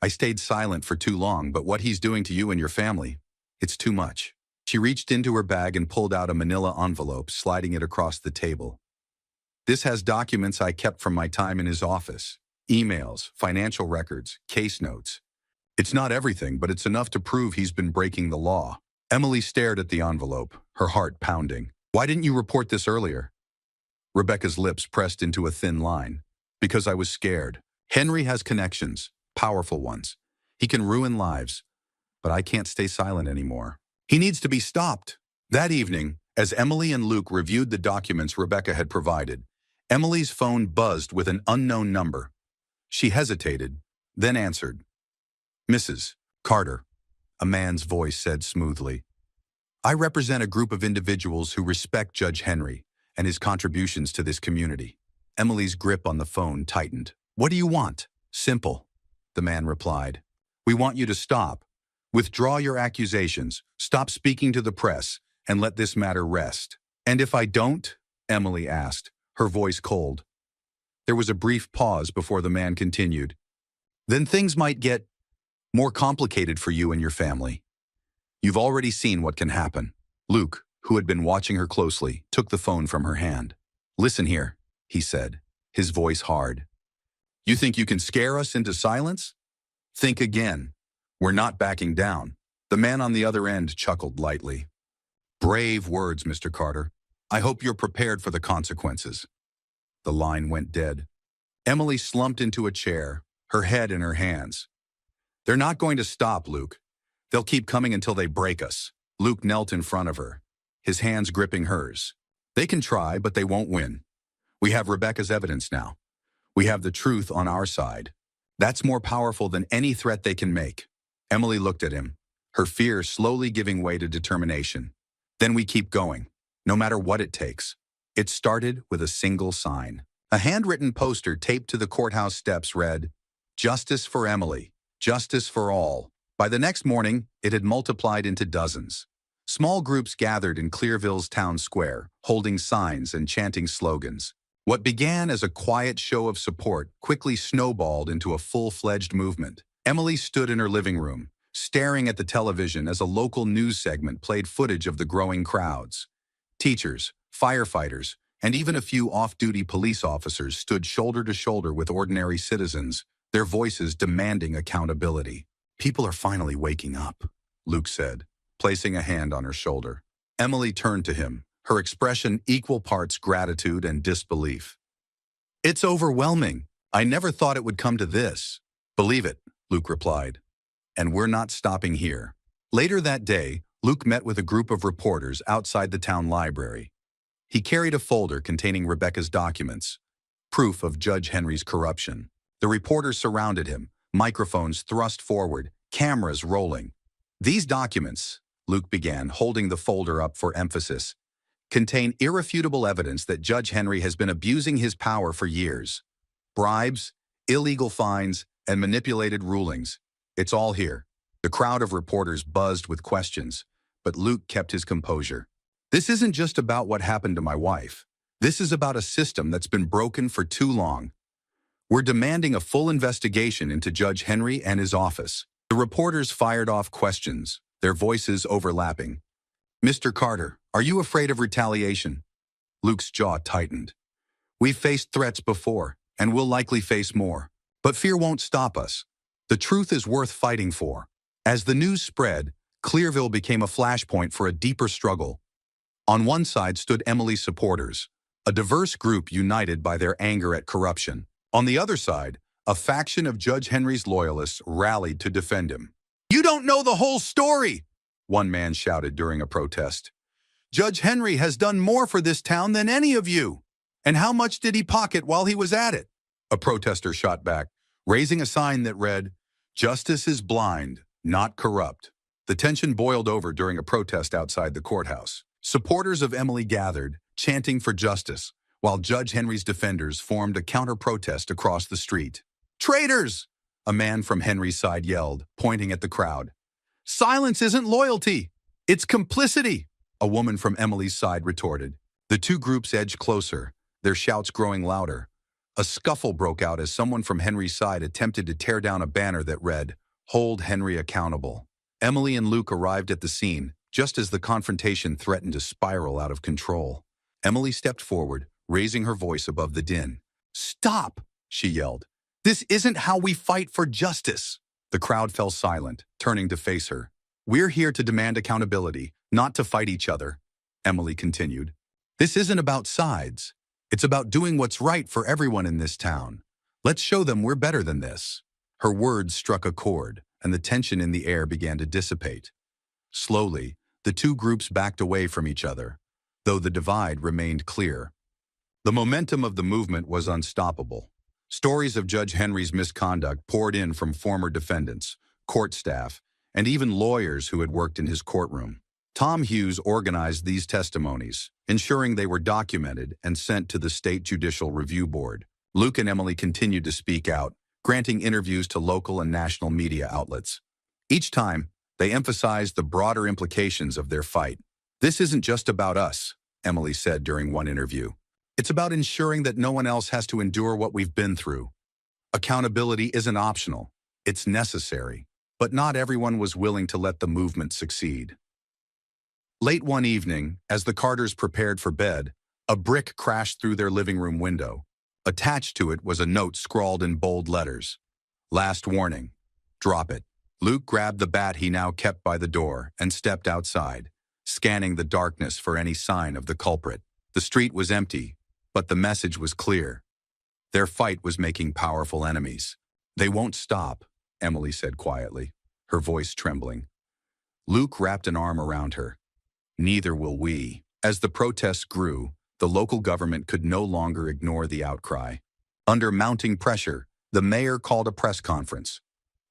I stayed silent for too long, but what he's doing to you and your family, it's too much. She reached into her bag and pulled out a manila envelope, sliding it across the table. This has documents I kept from my time in his office. Emails, financial records, case notes. It's not everything, but it's enough to prove he's been breaking the law. Emily stared at the envelope, her heart pounding. Why didn't you report this earlier? Rebecca's lips pressed into a thin line. Because I was scared. Henry has connections, powerful ones. He can ruin lives, but I can't stay silent anymore. He needs to be stopped. That evening, as Emily and Luke reviewed the documents Rebecca had provided, Emily's phone buzzed with an unknown number. She hesitated, then answered. Mrs. Carter, a man's voice said smoothly. I represent a group of individuals who respect Judge Henry and his contributions to this community. Emily's grip on the phone tightened. What do you want? Simple, the man replied. We want you to stop. Withdraw your accusations, stop speaking to the press, and let this matter rest. And if I don't? Emily asked, her voice cold. There was a brief pause before the man continued. Then things might get more complicated for you and your family. You've already seen what can happen. Luke, who had been watching her closely, took the phone from her hand. Listen here, he said, his voice hard. You think you can scare us into silence? Think again. We're not backing down. The man on the other end chuckled lightly. Brave words, Mr. Carter. I hope you're prepared for the consequences. The line went dead. Emily slumped into a chair, her head in her hands. They're not going to stop, Luke. They'll keep coming until they break us. Luke knelt in front of her, his hands gripping hers. They can try, but they won't win. We have Rebecca's evidence now. We have the truth on our side. That's more powerful than any threat they can make. Emily looked at him, her fear slowly giving way to determination. Then we keep going, no matter what it takes. It started with a single sign. A handwritten poster taped to the courthouse steps read, Justice for Emily, justice for all. By the next morning, it had multiplied into dozens. Small groups gathered in Clearville's town square, holding signs and chanting slogans. What began as a quiet show of support quickly snowballed into a full-fledged movement. Emily stood in her living room, staring at the television as a local news segment played footage of the growing crowds. Teachers, firefighters, and even a few off-duty police officers stood shoulder to shoulder with ordinary citizens, their voices demanding accountability. People are finally waking up, Luke said, placing a hand on her shoulder. Emily turned to him, her expression equal parts gratitude and disbelief. It's overwhelming. I never thought it would come to this. Believe it, Luke replied. And we're not stopping here. Later that day, Luke met with a group of reporters outside the town library. He carried a folder containing Rebecca's documents, proof of Judge Henry's corruption. The reporters surrounded him, microphones thrust forward, cameras rolling. These documents, Luke began, holding the folder up for emphasis, contain irrefutable evidence that Judge Henry has been abusing his power for years. Bribes, illegal fines, and manipulated rulings. It's all here. The crowd of reporters buzzed with questions, but Luke kept his composure. This isn't just about what happened to my wife. This is about a system that's been broken for too long. We're demanding a full investigation into Judge Henry and his office. The reporters fired off questions, their voices overlapping. Mr. Carter, are you afraid of retaliation? Luke's jaw tightened. We've faced threats before, and we'll likely face more. But fear won't stop us. The truth is worth fighting for. As the news spread, Clearville became a flashpoint for a deeper struggle. On one side stood Emily's supporters, a diverse group united by their anger at corruption. On the other side, a faction of Judge Henry's loyalists rallied to defend him. You don't know the whole story, one man shouted during a protest. Judge Henry has done more for this town than any of you. And how much did he pocket while he was at it? A protester shot back, raising a sign that read, Justice is blind, not corrupt. The tension boiled over during a protest outside the courthouse. Supporters of Emily gathered, chanting for justice, while Judge Henry's defenders formed a counter-protest across the street. Traitors! A man from Henry's side yelled, pointing at the crowd. Silence isn't loyalty. It's complicity, a woman from Emily's side retorted. The two groups edged closer, their shouts growing louder. A scuffle broke out as someone from Henry's side attempted to tear down a banner that read, Hold Henry accountable. Emily and Luke arrived at the scene, just as the confrontation threatened to spiral out of control. Emily stepped forward, raising her voice above the din. Stop, she yelled. This isn't how we fight for justice. The crowd fell silent, turning to face her. We're here to demand accountability, not to fight each other, Emily continued. This isn't about sides. It's about doing what's right for everyone in this town. Let's show them we're better than this. Her words struck a chord, and the tension in the air began to dissipate. Slowly, the two groups backed away from each other, though the divide remained clear. The momentum of the movement was unstoppable. Stories of Judge Henry's misconduct poured in from former defendants, court staff, and even lawyers who had worked in his courtroom. Tom Hughes organized these testimonies, ensuring they were documented and sent to the State Judicial Review Board. Luke and Emily continued to speak out, granting interviews to local and national media outlets. Each time, they emphasized the broader implications of their fight. This isn't just about us, Emily said during one interview. It's about ensuring that no one else has to endure what we've been through. Accountability isn't optional. It's necessary. But not everyone was willing to let the movement succeed. Late one evening, as the Carters prepared for bed, a brick crashed through their living room window. Attached to it was a note scrawled in bold letters. Last warning. Drop it. Luke grabbed the bat he now kept by the door and stepped outside, scanning the darkness for any sign of the culprit. The street was empty, but the message was clear. Their fight was making powerful enemies. They won't stop, Emily said quietly, her voice trembling. Luke wrapped an arm around her. Neither will we. As the protests grew, the local government could no longer ignore the outcry. Under mounting pressure, the mayor called a press conference.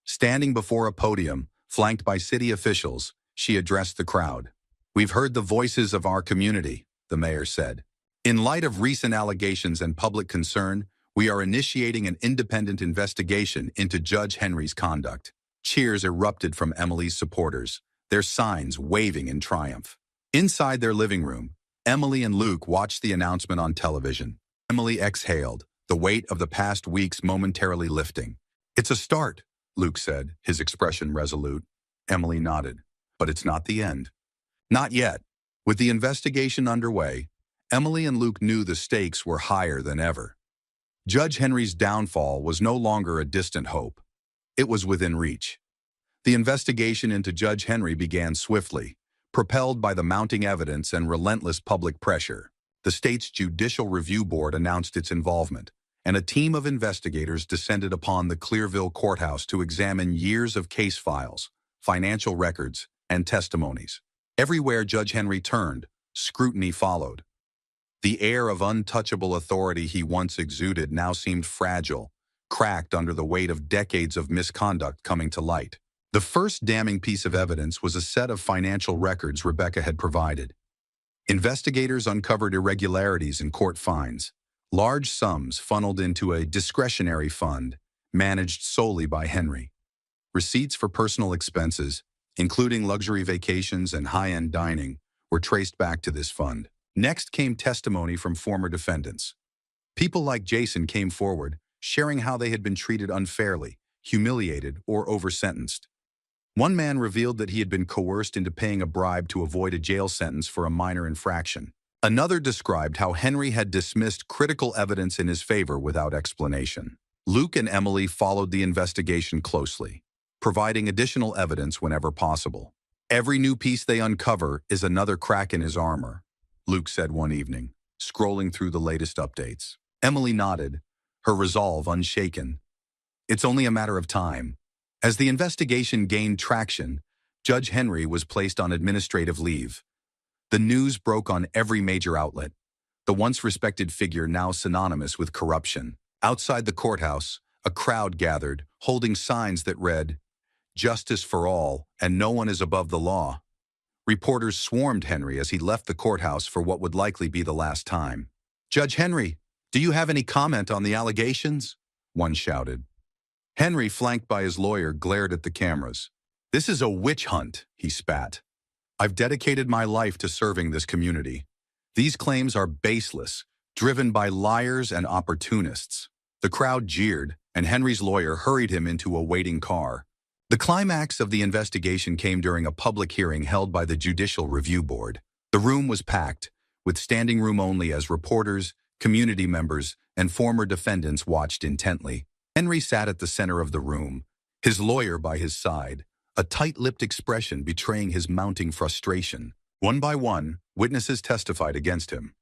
Standing before a podium, flanked by city officials, she addressed the crowd. We've heard the voices of our community, the mayor said. In light of recent allegations and public concern, we are initiating an independent investigation into Judge Henry's conduct. Cheers erupted from Emily's supporters, their signs waving in triumph. Inside their living room, Emily and Luke watched the announcement on television. Emily exhaled, the weight of the past weeks momentarily lifting. It's a start, Luke said, his expression resolute. Emily nodded. But it's not the end. Not yet. With the investigation underway, Emily and Luke knew the stakes were higher than ever. Judge Henry's downfall was no longer a distant hope. It was within reach. The investigation into Judge Henry began swiftly, Propelled by the mounting evidence and relentless public pressure, the state's Judicial Review Board announced its involvement, and a team of investigators descended upon the Clearville courthouse to examine years of case files, financial records, and testimonies. Everywhere Judge Henry turned, scrutiny followed. The air of untouchable authority he once exuded now seemed fragile, cracked under the weight of decades of misconduct coming to light. The first damning piece of evidence was a set of financial records Rebecca had provided. Investigators uncovered irregularities in court fines, large sums funneled into a discretionary fund managed solely by Henry. Receipts for personal expenses, including luxury vacations and high-end dining, were traced back to this fund. Next came testimony from former defendants. People like Jason came forward, sharing how they had been treated unfairly, humiliated, or over-sentenced. One man revealed that he had been coerced into paying a bribe to avoid a jail sentence for a minor infraction. Another described how Henry had dismissed critical evidence in his favor without explanation. Luke and Emily followed the investigation closely, providing additional evidence whenever possible. "Every new piece they uncover is another crack in his armor," Luke said one evening, scrolling through the latest updates. Emily nodded, her resolve unshaken. "It's only a matter of time." As the investigation gained traction, Judge Henry was placed on administrative leave. The news broke on every major outlet, the once respected figure now synonymous with corruption. Outside the courthouse, a crowd gathered, holding signs that read, "Justice for all, and no one is above the law." Reporters swarmed Henry as he left the courthouse for what would likely be the last time. "Judge Henry, do you have any comment on the allegations?" one shouted. Henry, flanked by his lawyer, glared at the cameras. "This is a witch hunt," he spat. "I've dedicated my life to serving this community. These claims are baseless, driven by liars and opportunists." The crowd jeered, and Henry's lawyer hurried him into a waiting car. The climax of the investigation came during a public hearing held by the Judicial Review Board. The room was packed, with standing room only as reporters, community members, and former defendants watched intently. Henry sat at the center of the room, his lawyer by his side, a tight-lipped expression betraying his mounting frustration. One by one, witnesses testified against him.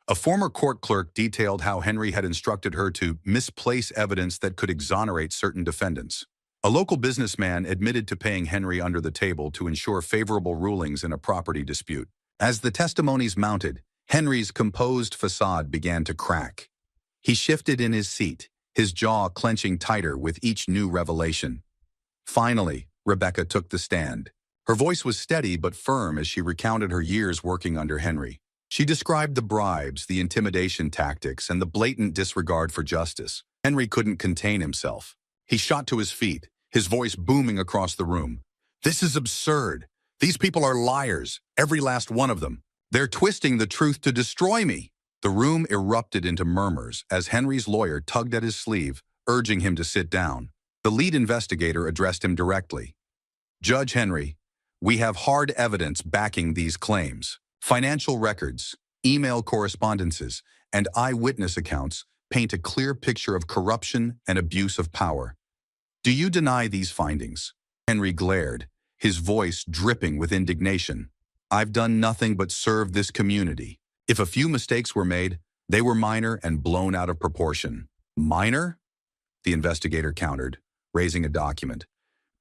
A former court clerk detailed how Henry had instructed her to misplace evidence that could exonerate certain defendants. A local businessman admitted to paying Henry under the table to ensure favorable rulings in a property dispute. As the testimonies mounted, Henry's composed facade began to crack. He shifted in his seat, his jaw clenching tighter with each new revelation. Finally, Rebecca took the stand. Her voice was steady but firm as she recounted her years working under Henry. She described the bribes, the intimidation tactics, and the blatant disregard for justice. Henry couldn't contain himself. He shot to his feet, his voice booming across the room. "This is absurd. These people are liars, every last one of them. They're twisting the truth to destroy me." The room erupted into murmurs as Henry's lawyer tugged at his sleeve, urging him to sit down. The lead investigator addressed him directly. "Judge Henry, we have hard evidence backing these claims. Financial records, email correspondences, and eyewitness accounts paint a clear picture of corruption and abuse of power. Do you deny these findings?" Henry glared, his voice dripping with indignation. "I've done nothing but serve this community. If a few mistakes were made, they were minor and blown out of proportion." "Minor?" the investigator countered, raising a document.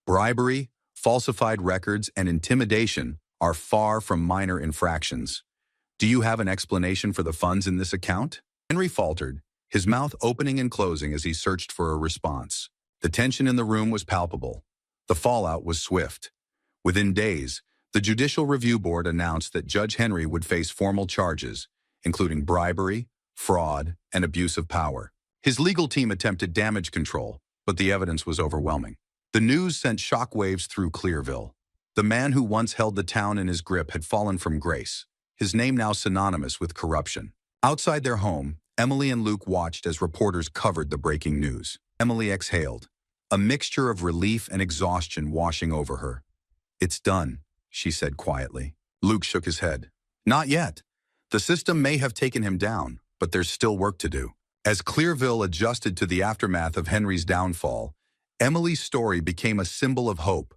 "Bribery, falsified records, and intimidation are far from minor infractions. Do you have an explanation for the funds in this account?" Henry faltered, his mouth opening and closing as he searched for a response. The tension in the room was palpable. The fallout was swift. Within days, the Judicial Review Board announced that Judge Henry would face formal charges, including bribery, fraud, and abuse of power. His legal team attempted damage control, but the evidence was overwhelming. The news sent shockwaves through Clearville. The man who once held the town in his grip had fallen from grace, his name now synonymous with corruption. Outside their home, Emily and Luke watched as reporters covered the breaking news. Emily exhaled, a mixture of relief and exhaustion washing over her. "It's done," she said quietly. Luke shook his head. "Not yet. The system may have taken him down, but there's still work to do." As Clearville adjusted to the aftermath of Henry's downfall, Emily's story became a symbol of hope,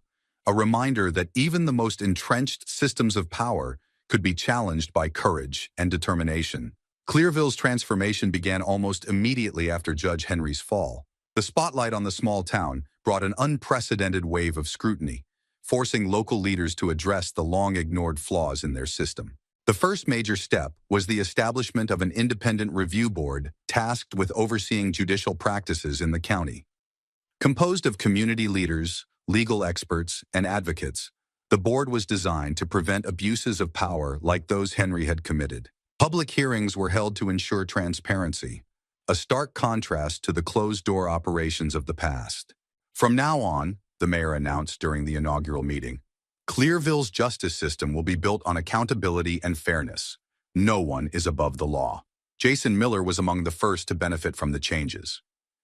a reminder that even the most entrenched systems of power could be challenged by courage and determination. Clearville's transformation began almost immediately after Judge Henry's fall. The spotlight on the small town brought an unprecedented wave of scrutiny, forcing local leaders to address the long-ignored flaws in their system. The first major step was the establishment of an independent review board tasked with overseeing judicial practices in the county. Composed of community leaders, legal experts, and advocates, the board was designed to prevent abuses of power like those Henry had committed. Public hearings were held to ensure transparency, a stark contrast to the closed-door operations of the past. From now on, the mayor announced during the inaugural meeting, Clearville's justice system will be built on accountability and fairness. No one is above the law. Jason Miller was among the first to benefit from the changes.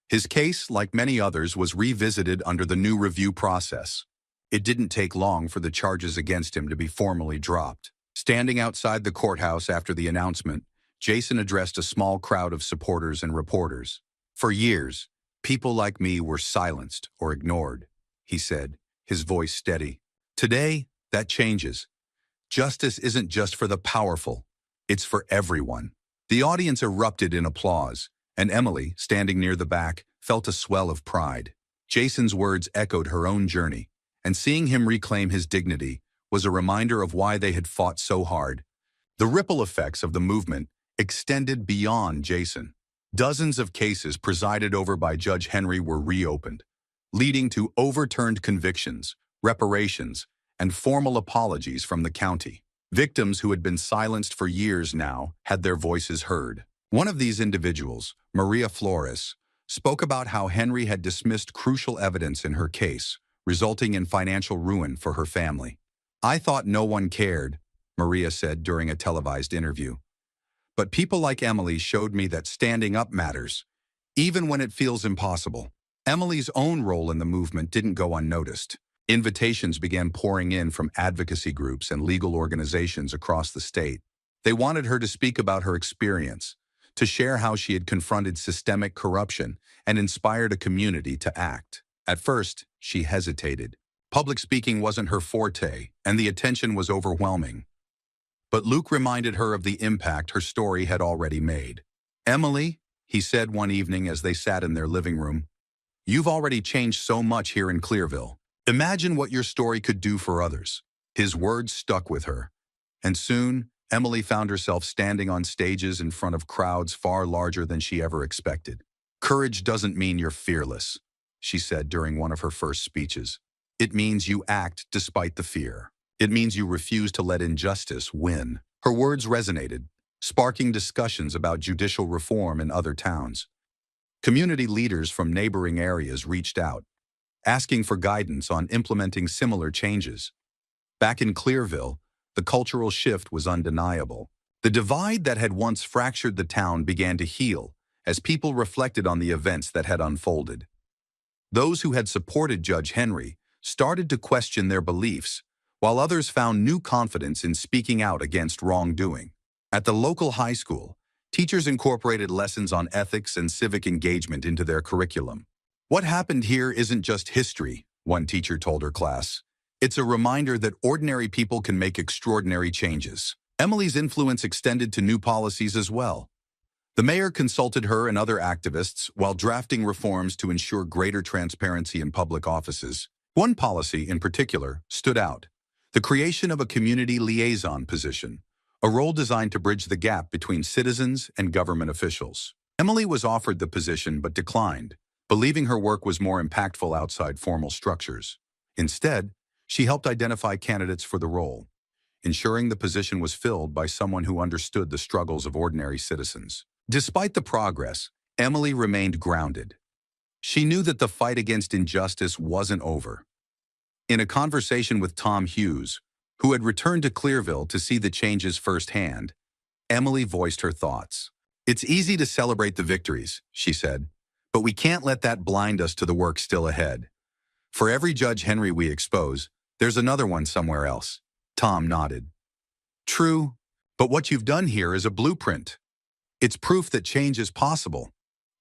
His case, like many others, was revisited under the new review process. It didn't take long for the charges against him to be formally dropped. Standing outside the courthouse after the announcement, Jason addressed a small crowd of supporters and reporters. "For years, people like me were silenced or ignored," he said, his voice steady. "Today, that changes. Justice isn't just for the powerful, it's for everyone." The audience erupted in applause, and Emily, standing near the back, felt a swell of pride. Jason's words echoed her own journey, and seeing him reclaim his dignity was a reminder of why they had fought so hard. The ripple effects of the movement extended beyond Jason. Dozens of cases presided over by Judge Henry were reopened, leading to overturned convictions, reparations, and formal apologies from the county. Victims who had been silenced for years now had their voices heard. One of these individuals, Maria Flores, spoke about how Henry had dismissed crucial evidence in her case, resulting in financial ruin for her family. "I thought no one cared," Maria said during a televised interview. "But people like Emily showed me that standing up matters, even when it feels impossible." Emily's own role in the movement didn't go unnoticed. Invitations began pouring in from advocacy groups and legal organizations across the state. They wanted her to speak about her experience, to share how she had confronted systemic corruption and inspired a community to act. At first, she hesitated. Public speaking wasn't her forte, and the attention was overwhelming. But Luke reminded her of the impact her story had already made. "Emily," he said one evening as they sat in their living room, "you've already changed so much here in Clearville. Imagine what your story could do for others." His words stuck with her, and soon Emily found herself standing on stages in front of crowds far larger than she ever expected. "Courage doesn't mean you're fearless," she said during one of her first speeches. "It means you act despite the fear. It means you refuse to let injustice win." Her words resonated, sparking discussions about judicial reform in other towns. Community leaders from neighboring areas reached out, asking for guidance on implementing similar changes. Back in Clearville, the cultural shift was undeniable. The divide that had once fractured the town began to heal as people reflected on the events that had unfolded. Those who had supported Judge Henry started to question their beliefs, while others found new confidence in speaking out against wrongdoing. At the local high school, teachers incorporated lessons on ethics and civic engagement into their curriculum. "What happened here isn't just history," one teacher told her class. "It's a reminder that ordinary people can make extraordinary changes." Emily's influence extended to new policies as well. The mayor consulted her and other activists while drafting reforms to ensure greater transparency in public offices. One policy, in particular, stood out: the creation of a community liaison position, a role designed to bridge the gap between citizens and government officials. Emily was offered the position but declined, believing her work was more impactful outside formal structures. Instead, she helped identify candidates for the role, ensuring the position was filled by someone who understood the struggles of ordinary citizens. Despite the progress, Emily remained grounded. She knew that the fight against injustice wasn't over. In a conversation with Tom Hughes, who had returned to Clearville to see the changes firsthand, Emily voiced her thoughts. "It's easy to celebrate the victories," she said, "but we can't let that blind us to the work still ahead. For every Judge Henry we expose, there's another one somewhere else." Tom nodded. "True, but what you've done here is a blueprint. It's proof that change is possible.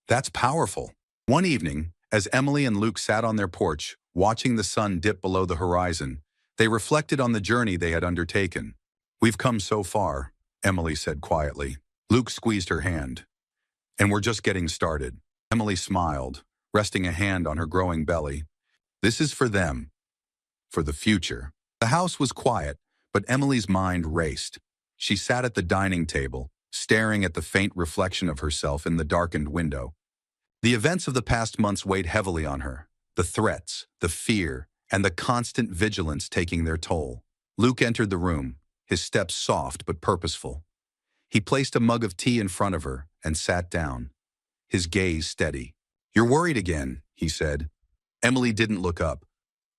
That's powerful." One evening, As Emily and Luke sat on their porch, watching the sun dip below the horizon, they reflected on the journey they had undertaken. "We've come so far," Emily said quietly. Luke squeezed her hand. "And we're just getting started." Emily smiled, resting a hand on her growing belly. "This is for them, for the future." The house was quiet, but Emily's mind raced. She sat at the dining table, staring at the faint reflection of herself in the darkened window. The events of the past months weighed heavily on her, the threats, the fear, and the constant vigilance taking their toll. Luke entered the room, his steps soft but purposeful. He placed a mug of tea in front of her and sat down, his gaze steady. "You're worried again," he said. Emily didn't look up.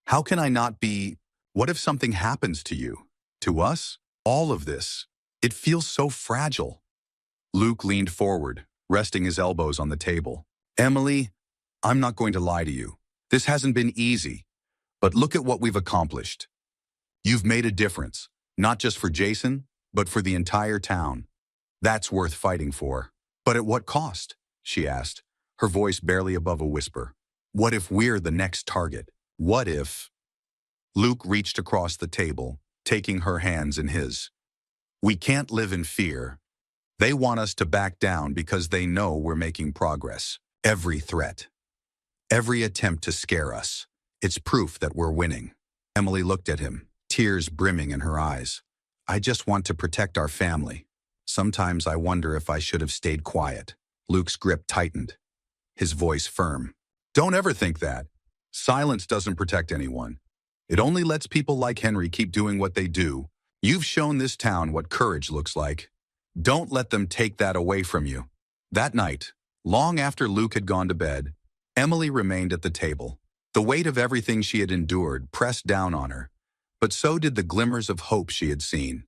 "How can I not be? What if something happens to you? To us? All of this. It feels so fragile." Luke leaned forward, resting his elbows on the table. "Emily, I'm not going to lie to you. This hasn't been easy, but look at what we've accomplished. You've made a difference, not just for Jason, but for the entire town. That's worth fighting for." "But at what cost?" she asked, her voice barely above a whisper. "What if we're the next target? What if—" Luke reached across the table, taking her hands in his. "We can't live in fear. They want us to back down because they know we're making progress. Every threat, every attempt to scare us, it's proof that we're winning." Emily looked at him, tears brimming in her eyes. "I just want to protect our family. Sometimes I wonder if I should have stayed quiet." Luke's grip tightened, his voice firm. "Don't ever think that. Silence doesn't protect anyone. It only lets people like Henry keep doing what they do. You've shown this town what courage looks like. Don't let them take that away from you." That night, long after Luke had gone to bed, Emily remained at the table. The weight of everything she had endured pressed down on her, but so did the glimmers of hope she had seen.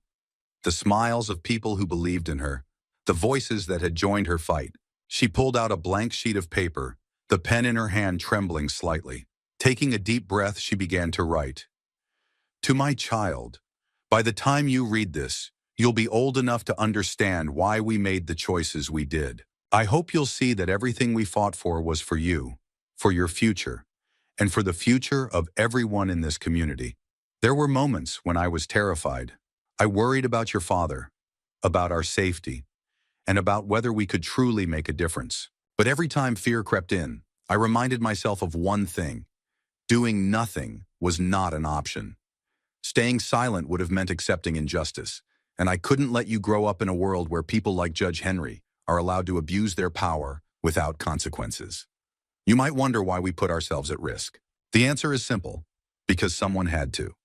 The smiles of people who believed in her, the voices that had joined her fight. She pulled out a blank sheet of paper, the pen in her hand trembling slightly. Taking a deep breath, she began to write. "To my child, by the time you read this, you'll be old enough to understand why we made the choices we did. I hope you'll see that everything we fought for was for you, for your future, and for the future of everyone in this community. There were moments when I was terrified. I worried about your father, about our safety, and about whether we could truly make a difference. But every time fear crept in, I reminded myself of one thing. Doing nothing was not an option. Staying silent would have meant accepting injustice, and I couldn't let you grow up in a world where people like Judge Henry are allowed to abuse their power without consequences." You might wonder why we put ourselves at risk. The answer is simple: because someone had to.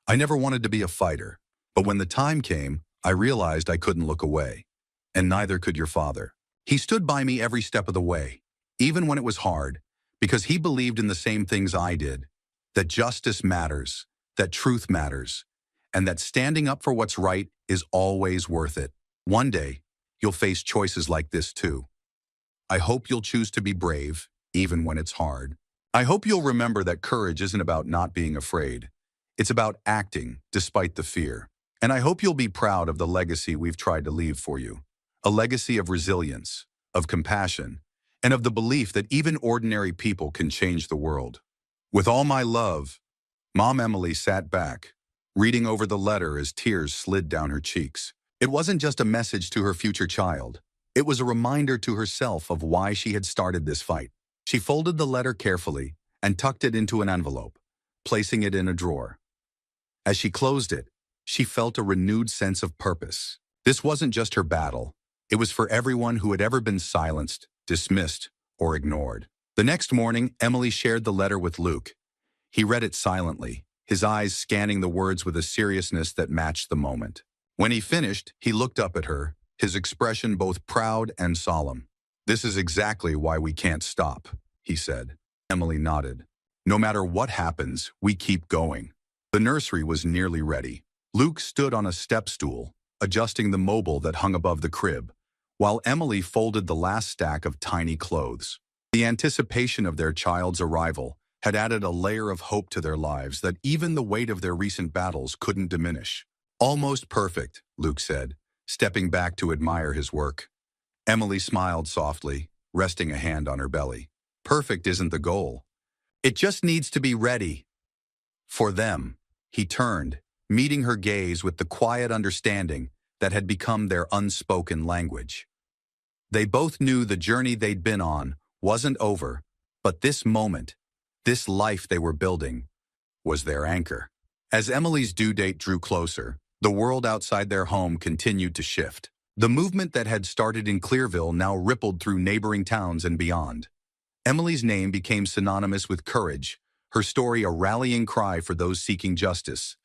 I never wanted to be a fighter, but when the time came, I realized I couldn't look away. And neither could your father. He stood by me every step of the way, even when it was hard, because he believed in the same things I did, that justice matters, that truth matters, and that standing up for what's right is always worth it. One day, you'll face choices like this too. I hope you'll choose to be brave, even when it's hard. I hope you'll remember that courage isn't about not being afraid. It's about acting despite the fear. And I hope you'll be proud of the legacy we've tried to leave for you. A legacy of resilience, of compassion, and of the belief that even ordinary people can change the world. With all my love, Mom Emily sat back, reading over the letter as tears slid down her cheeks. It wasn't just a message to her future child. It was a reminder to herself of why she had started this fight. She folded the letter carefully and tucked it into an envelope, placing it in a drawer. As she closed it, she felt a renewed sense of purpose. This wasn't just her battle. It was for everyone who had ever been silenced, dismissed, or ignored. The next morning, Emily shared the letter with Luke. He read it silently, his eyes scanning the words with a seriousness that matched the moment. When he finished, he looked up at her, his expression both proud and solemn. "This is exactly why we can't stop," he said. Emily nodded. "No matter what happens, we keep going." The nursery was nearly ready. Luke stood on a step stool, adjusting the mobile that hung above the crib, while Emily folded the last stack of tiny clothes. The anticipation of their child's arrival had added a layer of hope to their lives that even the weight of their recent battles couldn't diminish. "Almost perfect," Luke said, stepping back to admire his work. Emily smiled softly, resting a hand on her belly. Perfect isn't the goal. It just needs to be ready. For them, he turned, meeting her gaze with the quiet understanding that had become their unspoken language. They both knew the journey they'd been on wasn't over, but this moment, this life they were building, was their anchor. As Emily's due date drew closer, the world outside their home continued to shift. The movement that had started in Clearville now rippled through neighboring towns and beyond. Emily's name became synonymous with courage, her story a rallying cry for those seeking justice.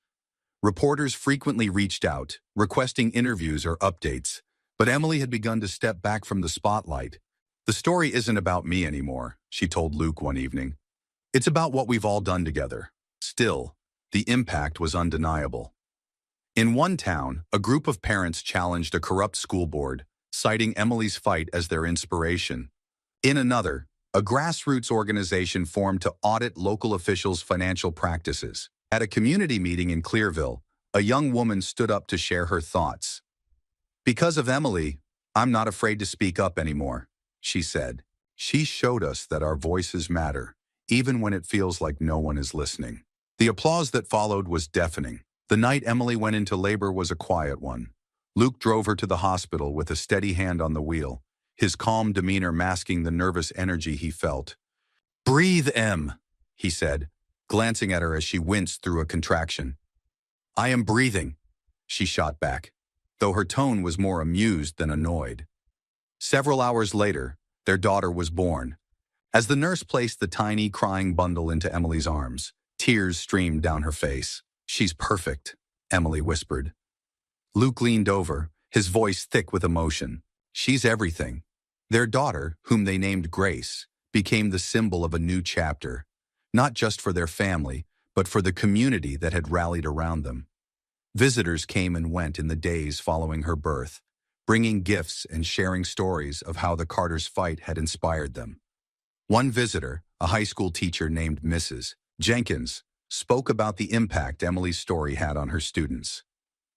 Reporters frequently reached out, requesting interviews or updates, but Emily had begun to step back from the spotlight. "The story isn't about me anymore," she told Luke one evening. "It's about what we've all done together." Still, the impact was undeniable. In one town, a group of parents challenged a corrupt school board, citing Emily's fight as their inspiration. In another, a grassroots organization formed to audit local officials' financial practices. At a community meeting in Clearville, a young woman stood up to share her thoughts. "Because of Emily, I'm not afraid to speak up anymore," she said. "She showed us that our voices matter, even when it feels like no one is listening." The applause that followed was deafening. The night Emily went into labor was a quiet one. Luke drove her to the hospital with a steady hand on the wheel, his calm demeanor masking the nervous energy he felt. "Breathe, Em," he said, glancing at her as she winced through a contraction. "I am breathing," she shot back, though her tone was more amused than annoyed. Several hours later, their daughter was born. As the nurse placed the tiny, crying bundle into Emily's arms, tears streamed down her face. "She's perfect," Emily whispered. Luke leaned over, his voice thick with emotion. "She's everything." Their daughter, whom they named Grace, became the symbol of a new chapter, not just for their family, but for the community that had rallied around them. Visitors came and went in the days following her birth, bringing gifts and sharing stories of how the Carters' fight had inspired them. One visitor, a high school teacher named Mrs. Jenkins, spoke about the impact Emily's story had on her students.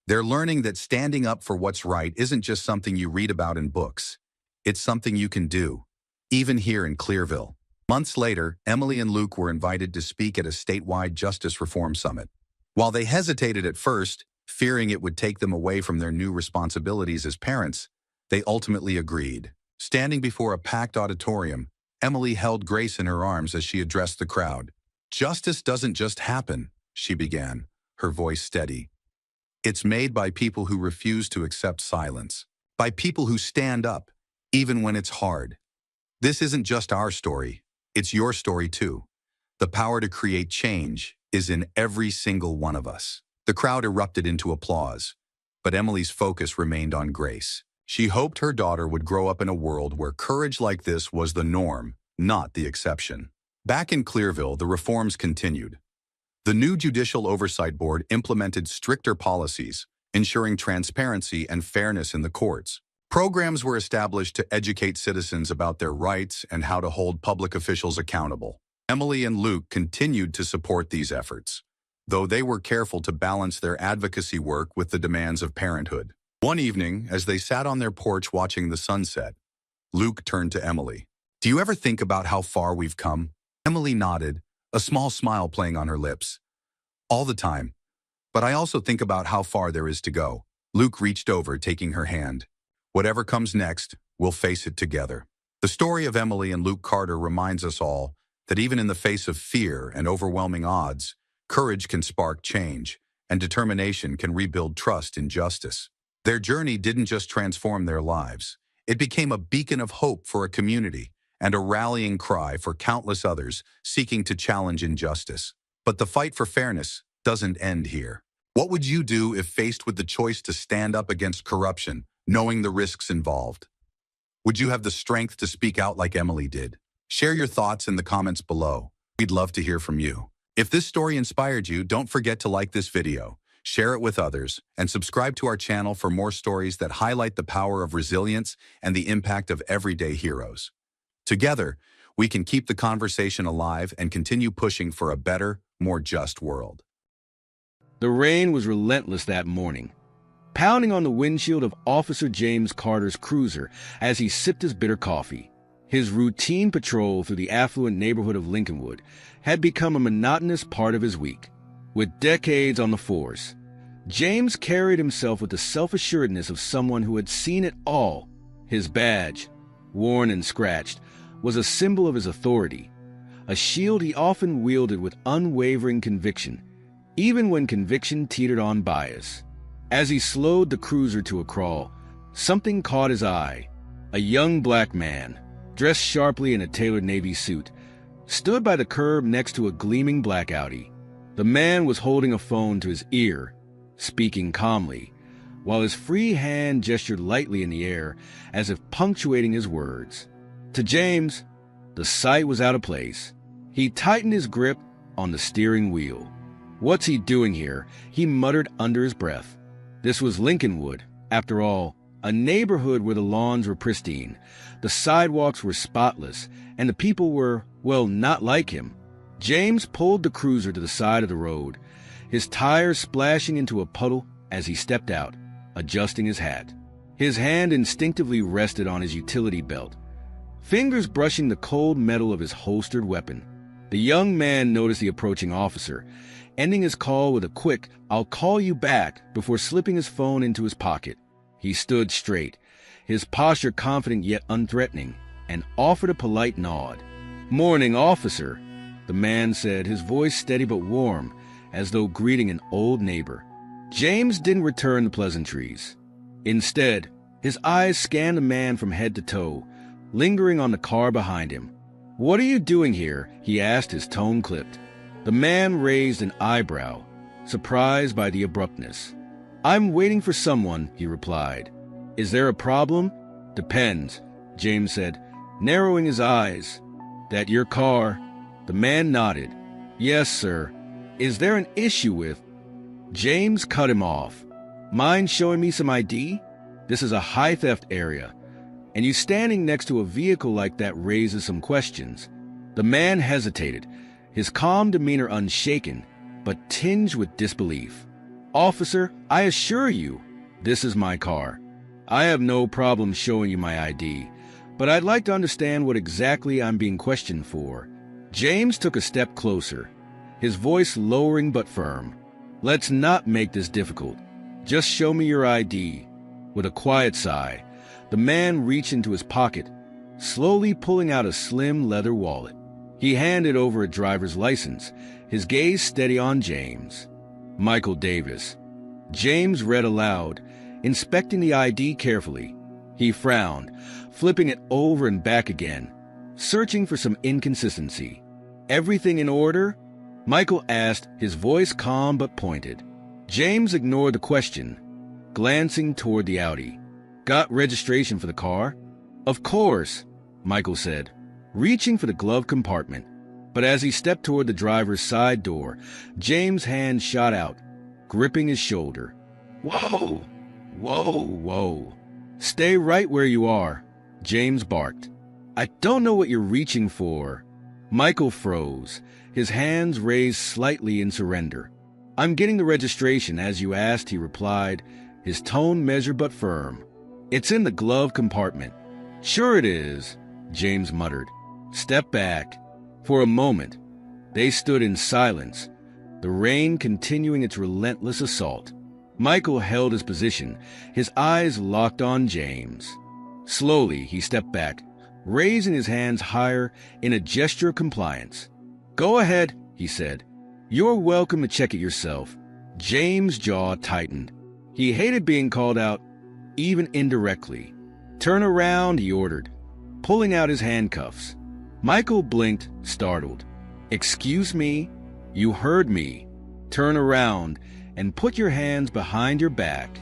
"They're learning that standing up for what's right isn't just something you read about in books. It's something you can do, even here in Clearville." Months later, Emily and Luke were invited to speak at a statewide justice reform summit. While they hesitated at first, fearing it would take them away from their new responsibilities as parents, they ultimately agreed. Standing before a packed auditorium, Emily held Grace in her arms as she addressed the crowd. "Justice doesn't just happen," she began, her voice steady. "It's made by people who refuse to accept silence, by people who stand up, even when it's hard. This isn't just our story, it's your story too. The power to create change is in every single one of us." The crowd erupted into applause, but Emily's focus remained on Grace. She hoped her daughter would grow up in a world where courage like this was the norm, not the exception. Back in Clearville, the reforms continued. The new Judicial Oversight Board implemented stricter policies, ensuring transparency and fairness in the courts. Programs were established to educate citizens about their rights and how to hold public officials accountable. Emily and Luke continued to support these efforts, though they were careful to balance their advocacy work with the demands of parenthood. One evening, as they sat on their porch watching the sunset, Luke turned to Emily. "Do you ever think about how far we've come?" Emily nodded, a small smile playing on her lips. "All the time. But I also think about how far there is to go." Luke reached over, taking her hand. "Whatever comes next, we'll face it together." The story of Emily and Luke Carter reminds us all that even in the face of fear and overwhelming odds, courage can spark change, and determination can rebuild trust in justice. Their journey didn't just transform their lives. It became a beacon of hope for a community and a rallying cry for countless others seeking to challenge injustice. But the fight for fairness doesn't end here. What would you do if faced with the choice to stand up against corruption, knowing the risks involved? Would you have the strength to speak out like Emily did? Share your thoughts in the comments below. We'd love to hear from you. If this story inspired you, don't forget to like this video, share it with others, and subscribe to our channel for more stories that highlight the power of resilience and the impact of everyday heroes. Together, we can keep the conversation alive and continue pushing for a better, more just world. The rain was relentless that morning, pounding on the windshield of Officer James Carter's cruiser as he sipped his bitter coffee. His routine patrol through the affluent neighborhood of Lincolnwood had become a monotonous part of his week. With decades on the force, James carried himself with the self-assuredness of someone who had seen it all. His badge, worn and scratched, was a symbol of his authority, a shield he often wielded with unwavering conviction, even when conviction teetered on bias. As he slowed the cruiser to a crawl, something caught his eye. A young black man, dressed sharply in a tailored navy suit, stood by the curb next to a gleaming black Audi. The man was holding a phone to his ear, speaking calmly, while his free hand gestured lightly in the air as if punctuating his words. To James, the sight was out of place. He tightened his grip on the steering wheel. "What's he doing here?" he muttered under his breath. This was Lincolnwood, after all, a neighborhood where the lawns were pristine, the sidewalks were spotless, and the people were, well, not like him. James pulled the cruiser to the side of the road, his tires splashing into a puddle as he stepped out, adjusting his hat. His hand instinctively rested on his utility belt, fingers brushing the cold metal of his holstered weapon. The young man noticed the approaching officer, ending his call with a quick, "I'll call you back," before slipping his phone into his pocket. He stood straight, his posture confident yet unthreatening, and offered a polite nod. "Morning, officer," the man said, his voice steady but warm, as though greeting an old neighbor. James didn't return the pleasantries. Instead, his eyes scanned the man from head to toe, lingering on the car behind him. "What are you doing here?" he asked, his tone clipped. The man raised an eyebrow, surprised by the abruptness. "I'm waiting for someone," he replied. "Is there a problem?" "Depends," James said, narrowing his eyes. "That your car?" The man nodded. "Yes, sir." "Is there an issue with—" James cut him off. "Mind showing me some ID? This is a high theft area, and you standing next to a vehicle like that raises some questions." The man hesitated, his calm demeanor unshaken, but tinged with disbelief. "Officer, I assure you, this is my car. I have no problem showing you my ID, but I'd like to understand what exactly I'm being questioned for." James took a step closer, his voice lowering but firm. "Let's not make this difficult. Just show me your ID." With a quiet sigh, the man reached into his pocket, slowly pulling out a slim leather wallet. He handed over a driver's license, his gaze steady on James. "Michael Davis." James read aloud, inspecting the ID carefully. He frowned, flipping it over and back again, searching for some inconsistency. "Everything in order?" Michael asked, his voice calm but pointed. James ignored the question, glancing toward the Audi. "Got registration for the car?" "Of course," Michael said, reaching for the glove compartment. But as he stepped toward the driver's side door, James' hand shot out, gripping his shoulder. "Whoa! Whoa! Whoa! Stay right where you are," James barked. "I don't know what you're reaching for." Michael froze, his hands raised slightly in surrender. "I'm getting the registration as you asked," he replied, his tone measured but firm. "It's in the glove compartment." "Sure it is," James muttered. "Step back." For a moment, they stood in silence, the rain continuing its relentless assault. Michael held his position, his eyes locked on James. Slowly, he stepped back, raising his hands higher in a gesture of compliance. "Go ahead," he said. "You're welcome to check it yourself." James' jaw tightened. He hated being called out, even indirectly. "Turn around," he ordered, pulling out his handcuffs. Michael blinked, startled. "Excuse me? You heard me. Turn around and put your hands behind your back."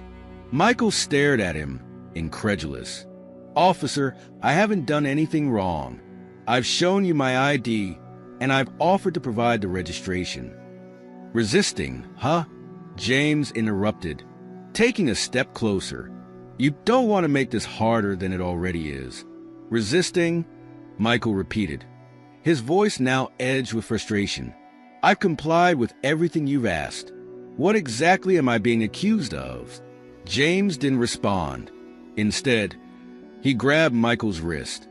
Michael stared at him, incredulous. "Officer, I haven't done anything wrong. I've shown you my ID, and I've offered to provide the registration." "Resisting, huh?" James interrupted, taking a step closer. "You don't want to make this harder than it already is." "Resisting?" Michael repeated, his voice now edged with frustration. "I've complied with everything you've asked. What exactly am I being accused of?" James didn't respond. Instead, he grabbed Michael's wrist.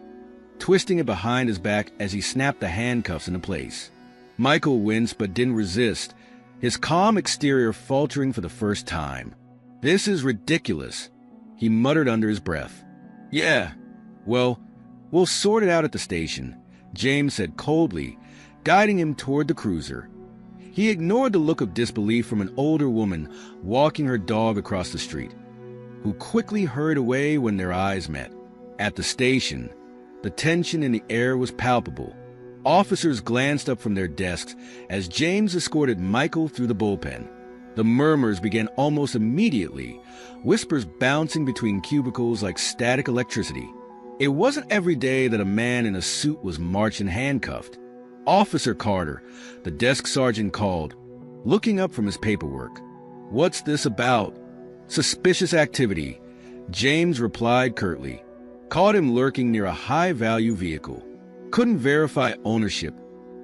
twisting it behind his back as he snapped the handcuffs into place. Michael winced but didn't resist, his calm exterior faltering for the first time. "This is ridiculous," he muttered under his breath. "Yeah, well, we'll sort it out at the station," James said coldly, guiding him toward the cruiser. He ignored the look of disbelief from an older woman walking her dog across the street, who quickly hurried away when their eyes met. At the station, the tension in the air was palpable. Officers glanced up from their desks as James escorted Michael through the bullpen. The murmurs began almost immediately, whispers bouncing between cubicles like static electricity. It wasn't every day that a man in a suit was marched and handcuffed. "Officer Carter," the desk sergeant called, looking up from his paperwork. "What's this about?" "Suspicious activity," James replied curtly. "Caught him lurking near a high-value vehicle. Couldn't verify ownership."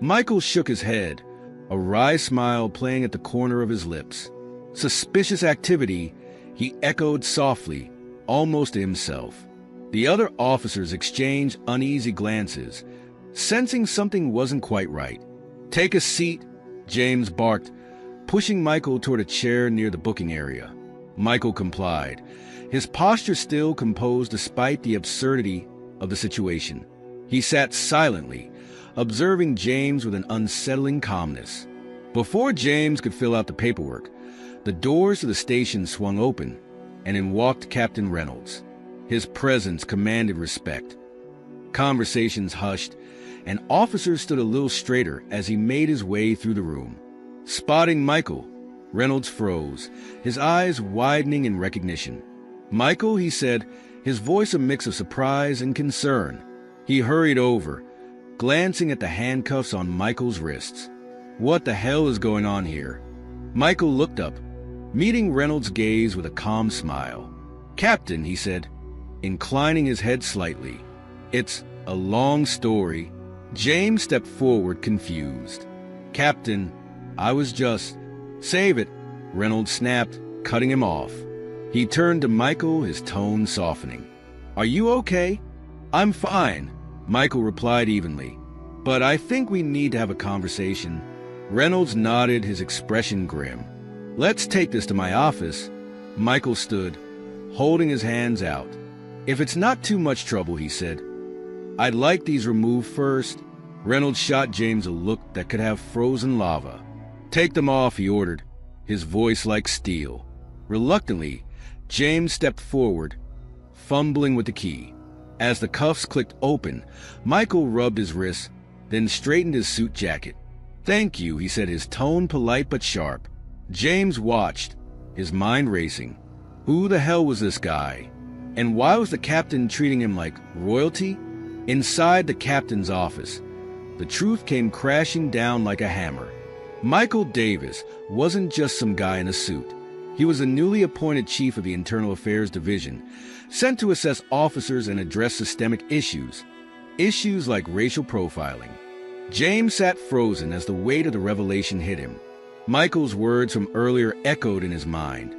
Michael shook his head, a wry smile playing at the corner of his lips. "Suspicious activity," he echoed softly, almost to himself. The other officers exchanged uneasy glances, sensing something wasn't quite right. "Take a seat," James barked, pushing Michael toward a chair near the booking area. Michael complied, his posture still composed despite the absurdity of the situation. He sat silently, observing James with an unsettling calmness. Before James could fill out the paperwork, the doors of the station swung open, and in walked Captain Reynolds. His presence commanded respect. Conversations hushed, and officers stood a little straighter as he made his way through the room. Spotting Michael, Reynolds froze, his eyes widening in recognition. "Michael," he said, his voice a mix of surprise and concern. He hurried over, glancing at the handcuffs on Michael's wrists. "What the hell is going on here?" Michael looked up, meeting Reynolds' gaze with a calm smile. "Captain," he said, inclining his head slightly. "It's a long story." James stepped forward, confused. "Captain, I was just—" "Save it," Reynolds snapped, cutting him off. He turned to Michael, his tone softening. "Are you okay?" "I'm fine," Michael replied evenly. "But I think we need to have a conversation." Reynolds nodded, his expression grim. "Let's take this to my office." Michael stood, holding his hands out. "If it's not too much trouble," he said. "I'd like these removed first." Reynolds shot James a look that could have frozen lava. "Take them off," he ordered, his voice like steel. Reluctantly, James stepped forward, fumbling with the key. As the cuffs clicked open, Michael rubbed his wrists, then straightened his suit jacket. "Thank you," he said, his tone polite but sharp. James watched, his mind racing. Who the hell was this guy? And why was the captain treating him like royalty? Inside the captain's office, the truth came crashing down like a hammer. Michael Davis wasn't just some guy in a suit. He was a newly appointed chief of the Internal Affairs Division, sent to assess officers and address systemic issues like racial profiling. James sat frozen as the weight of the revelation hit him. Michael's words from earlier echoed in his mind,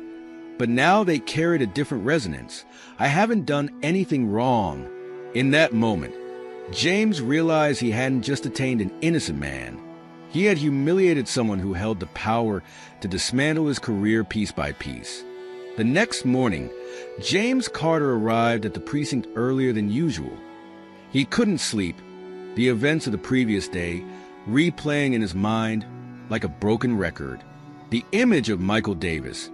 but now they carried a different resonance. "I haven't done anything wrong." In that moment, James realized he hadn't just detained an innocent man. He had humiliated someone who held the power to dismantle his career piece by piece. The next morning, James Carter arrived at the precinct earlier than usual. He couldn't sleep, the events of the previous day replaying in his mind like a broken record. The image of Michael Davis,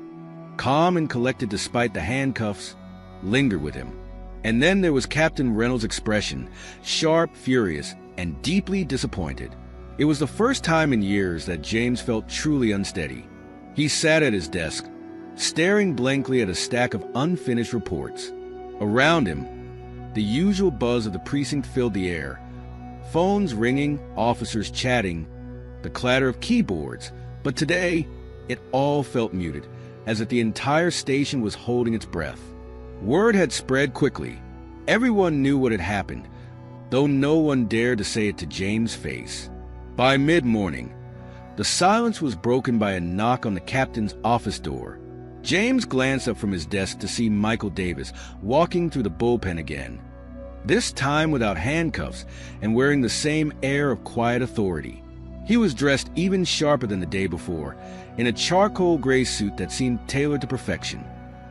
calm and collected despite the handcuffs, lingered with him. And then there was Captain Reynolds' expression, sharp, furious, and deeply disappointed. It was the first time in years that James felt truly unsteady. He sat at his desk, staring blankly at a stack of unfinished reports. Around him, the usual buzz of the precinct filled the air. Phones ringing, officers chatting, the clatter of keyboards. But today, it all felt muted, as if the entire station was holding its breath. Word had spread quickly. Everyone knew what had happened, though no one dared to say it to James' face. By mid-morning, the silence was broken by a knock on the captain's office door. James glanced up from his desk to see Michael Davis walking through the bullpen again. this time without handcuffs and wearing the same air of quiet authority. He was dressed even sharper than the day before, in a charcoal gray suit that seemed tailored to perfection.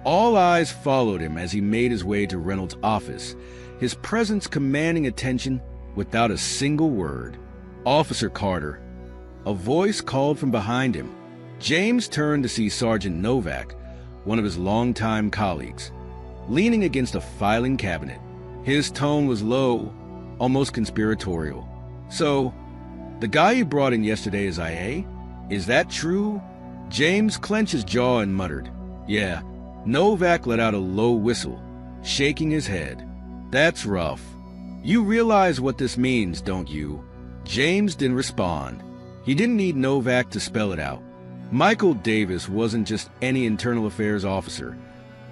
All eyes followed him as he made his way to Reynolds' office, his presence commanding attention without a single word. "Officer Carter." A voice called from behind him. James turned to see Sergeant Novak, one of his longtime colleagues, leaning against a filing cabinet. His tone was low, almost conspiratorial. "So, the guy you brought in yesterday is IA? Is that true?" James clenched his jaw and muttered, "Yeah." Novak let out a low whistle, shaking his head. "That's rough. You realize what this means, don't you?" James didn't respond. He didn't need Novak to spell it out. Michael Davis wasn't just any internal affairs officer.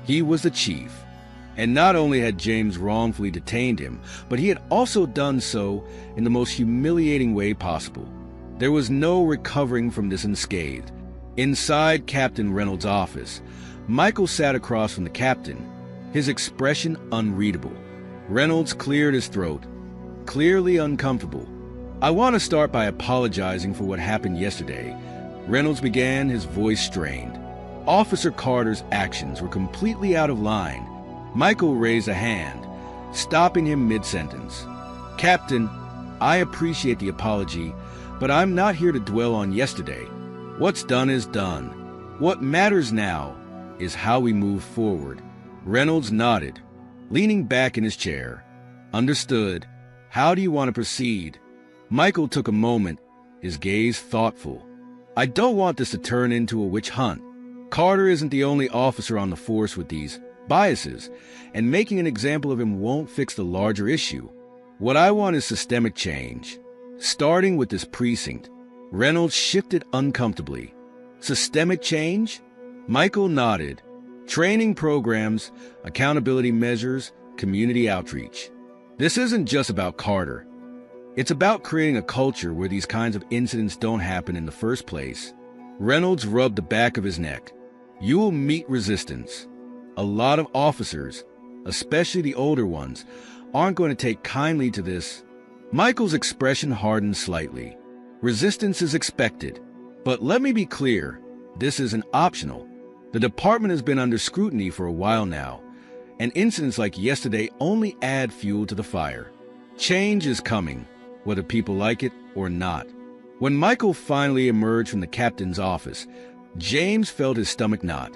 He was the chief. And not only had James wrongfully detained him, but he had also done so in the most humiliating way possible. There was no recovering from this unscathed. Inside Captain Reynolds' office, Michael sat across from the captain, his expression unreadable. Reynolds cleared his throat, clearly uncomfortable. "I want to start by apologizing for what happened yesterday," Reynolds began, his voice strained. Officer Carter's actions were completely out of line. Michael raised a hand, stopping him mid-sentence. "Captain, I appreciate the apology, but I'm not here to dwell on yesterday. What's done is done. What matters now is how we move forward." Reynolds nodded, leaning back in his chair. "Understood. How do you want to proceed?" Michael took a moment, his gaze thoughtful. "I don't want this to turn into a witch hunt. Carter isn't the only officer on the force with these biases, and making an example of him won't fix the larger issue. What I want is systemic change. Starting with this precinct." Reynolds shifted uncomfortably. "Systemic change?" Michael nodded. "Training programs, accountability measures, community outreach. This isn't just about Carter. It's about creating a culture where these kinds of incidents don't happen in the first place." Reynolds rubbed the back of his neck. "You will meet resistance. A lot of officers, especially the older ones, aren't going to take kindly to this." Michael's expression hardened slightly. "Resistance is expected. But let me be clear, this isn't optional. The department has been under scrutiny for a while now, and incidents like yesterday only add fuel to the fire. Change is coming, whether people like it or not." When Michael finally emerged from the captain's office, James felt his stomach knot.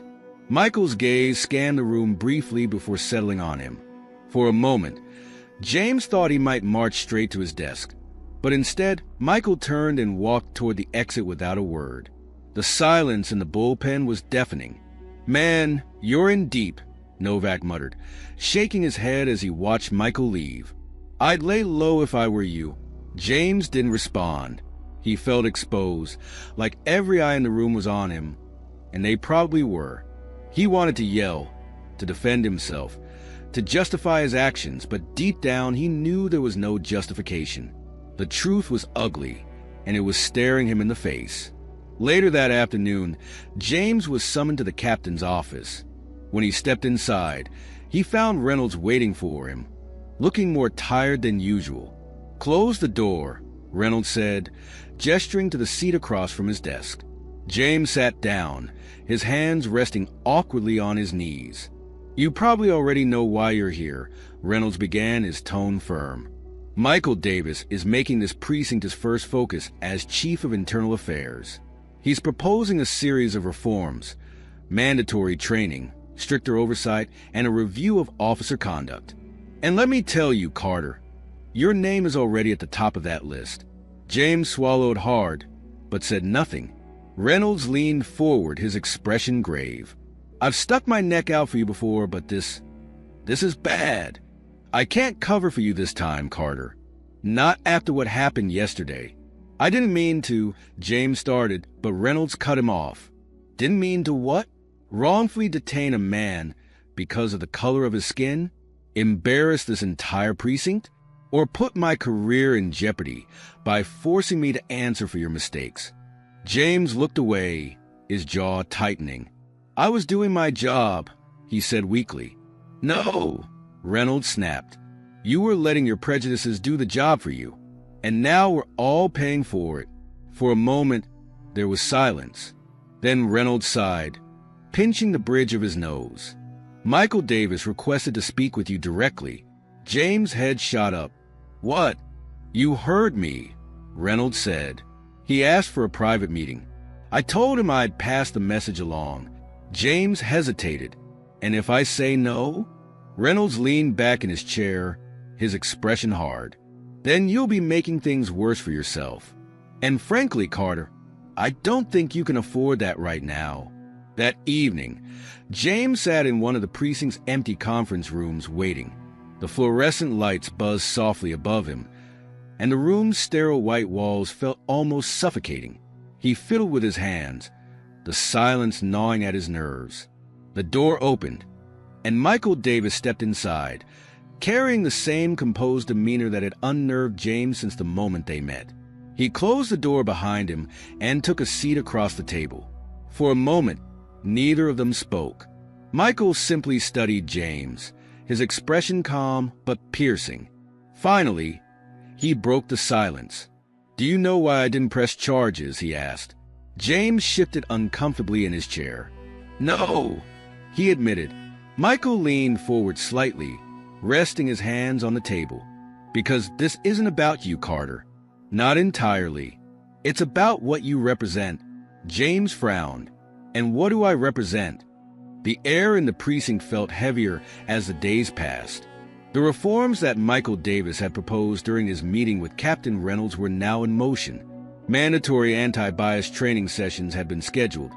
Michael's gaze scanned the room briefly before settling on him. For a moment, James thought he might march straight to his desk, but instead, Michael turned and walked toward the exit without a word. The silence in the bullpen was deafening. "Man, you're in deep," Novak muttered, shaking his head as he watched Michael leave. "I'd lay low if I were you." James didn't respond. He felt exposed, like every eye in the room was on him, and they probably were. He wanted to yell, to defend himself, to justify his actions, but deep down he knew there was no justification. The truth was ugly, and it was staring him in the face. Later that afternoon, James was summoned to the captain's office. When he stepped inside, he found Reynolds waiting for him, looking more tired than usual. "Close the door," Reynolds said, gesturing to the seat across from his desk. James sat down, his hands resting awkwardly on his knees. "You probably already know why you're here," Reynolds began, his tone firm. "Michael Davis is making this precinct his first focus as Chief of Internal Affairs. He's proposing a series of reforms, mandatory training, stricter oversight, and a review of officer conduct. And let me tell you, Carter, your name is already at the top of that list." James swallowed hard, but said nothing. Reynolds leaned forward, his expression grave. "I've stuck my neck out for you before, but this is bad. I can't cover for you this time, Carter. Not after what happened yesterday." "I didn't mean to," James started, but Reynolds cut him off. "Didn't mean to what?" "Wrongfully detain a man because of the color of his skin? Embarrass this entire precinct? Or put my career in jeopardy by forcing me to answer for your mistakes?" James looked away, his jaw tightening. "I was doing my job," he said weakly. "No," Reynolds snapped. You were letting your prejudices do the job for you, and now we're all paying for it. For a moment, there was silence. Then Reynolds sighed, pinching the bridge of his nose. Michael Davis requested to speak with you directly. James' head shot up. What? You heard me, Reynolds said. He asked for a private meeting. I told him I'd pass the message along. James hesitated. And if I say no? Reynolds leaned back in his chair, his expression hard. Then you'll be making things worse for yourself. And frankly, Carter, I don't think you can afford that right now. That evening, James sat in one of the precinct's empty conference rooms waiting. The fluorescent lights buzzed softly above him, and the room's sterile white walls felt almost suffocating. He fiddled with his hands, the silence gnawing at his nerves. The door opened, and Michael Davis stepped inside, carrying the same composed demeanor that had unnerved James since the moment they met. He closed the door behind him and took a seat across the table. For a moment, neither of them spoke. Michael simply studied James, his expression calm but piercing. Finally, he broke the silence. Do you know why I didn't press charges? He asked. James shifted uncomfortably in his chair. No, he admitted. Michael leaned forward slightly, resting his hands on the table. Because this isn't about you, Carter. Not entirely. It's about what you represent. James frowned. And what do I represent? The air in the precinct felt heavier as the days passed. The reforms that Michael Davis had proposed during his meeting with Captain Reynolds were now in motion. Mandatory anti-bias training sessions had been scheduled.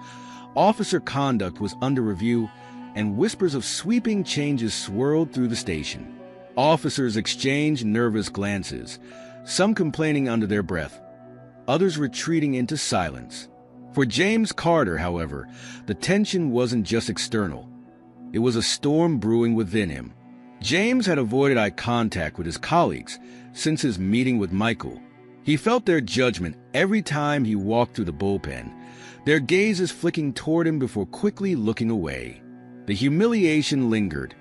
Officer conduct was under review, and whispers of sweeping changes swirled through the station. Officers exchanged nervous glances, some complaining under their breath, others retreating into silence. For James Carter, however, the tension wasn't just external. It was a storm brewing within him. James had avoided eye contact with his colleagues since his meeting with Michael. He felt their judgment every time he walked through the bullpen, their gazes flicking toward him before quickly looking away. The humiliation lingered,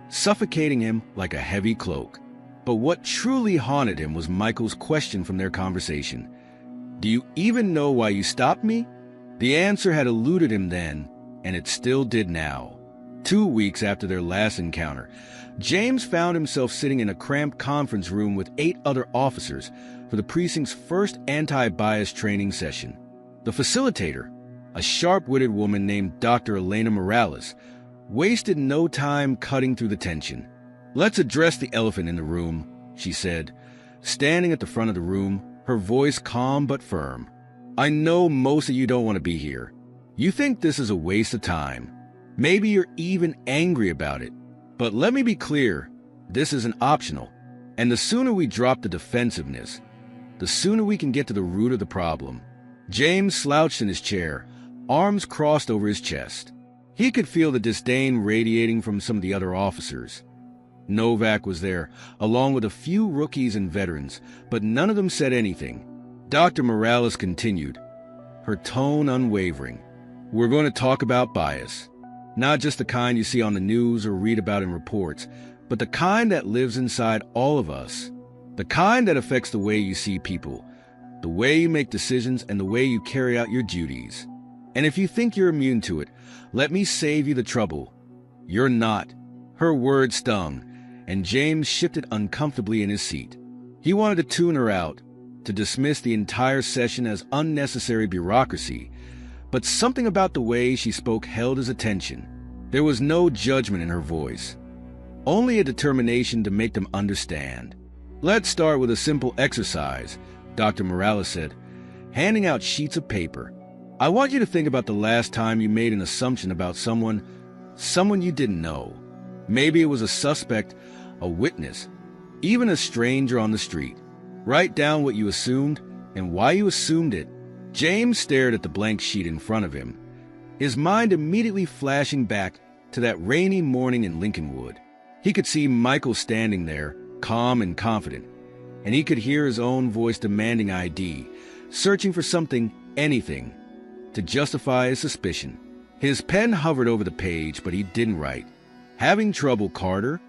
suffocating him like a heavy cloak. But what truly haunted him was Michael's question from their conversation. Do you even know why you stopped me? The answer had eluded him then, and it still did now. 2 weeks after their last encounter, James found himself sitting in a cramped conference room with 8 other officers for the precinct's first anti-bias training session. The facilitator, a sharp-witted woman named Dr. Elena Morales, wasted no time cutting through the tension. Let's address the elephant in the room, she said, standing at the front of the room, her voice calm but firm. I know most of you don't want to be here. You think this is a waste of time. Maybe you're even angry about it. But let me be clear, this isn't optional. And the sooner we drop the defensiveness, the sooner we can get to the root of the problem. James slouched in his chair, arms crossed over his chest. He could feel the disdain radiating from some of the other officers. Novak was there, along with a few rookies and veterans, but none of them said anything. Dr. Morales continued, her tone unwavering. We're going to talk about bias. Not just the kind you see on the news or read about in reports, but the kind that lives inside all of us. The kind that affects the way you see people, the way you make decisions, and the way you carry out your duties. And if you think you're immune to it, let me save you the trouble. You're not. Her words stung, and James shifted uncomfortably in his seat. He wanted to tune her out, to dismiss the entire session as unnecessary bureaucracy, but something about the way she spoke held his attention. There was no judgment in her voice, only a determination to make them understand. Let's start with a simple exercise, Dr. Morales said, handing out sheets of paper. I want you to think about the last time you made an assumption about someone you didn't know. Maybe it was a suspect, a witness, even a stranger on the street. Write down what you assumed and why you assumed it. James stared at the blank sheet in front of him, his mind immediately flashing back to that rainy morning in Lincolnwood. He could see Michael standing there, calm and confident, and he could hear his own voice demanding ID, searching for something, anything, to justify his suspicion. His pen hovered over the page, but he didn't write. Having trouble, Carter?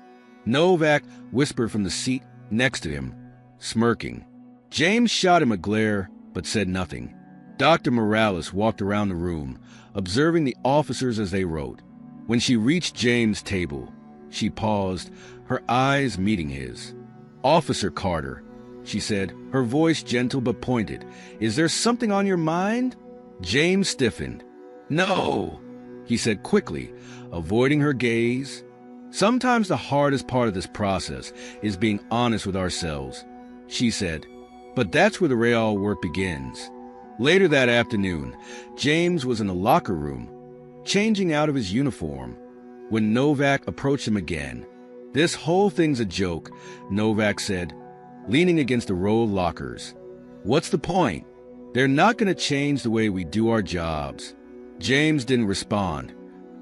Novak whispered from the seat next to him, smirking. James shot him a glare, but said nothing. Dr. Morales walked around the room, observing the officers as they wrote. When she reached James' table, she paused, her eyes meeting his. "Officer Carter," she said, her voice gentle but pointed. "Is there something on your mind?" James stiffened. "No," he said quickly, avoiding her gaze. "Sometimes the hardest part of this process is being honest with ourselves," she said. "But that's where the real work begins." Later that afternoon, James was in the locker room, changing out of his uniform, when Novak approached him again. "This whole thing's a joke," Novak said, leaning against a row of lockers. "What's the point? They're not going to change the way we do our jobs." James didn't respond,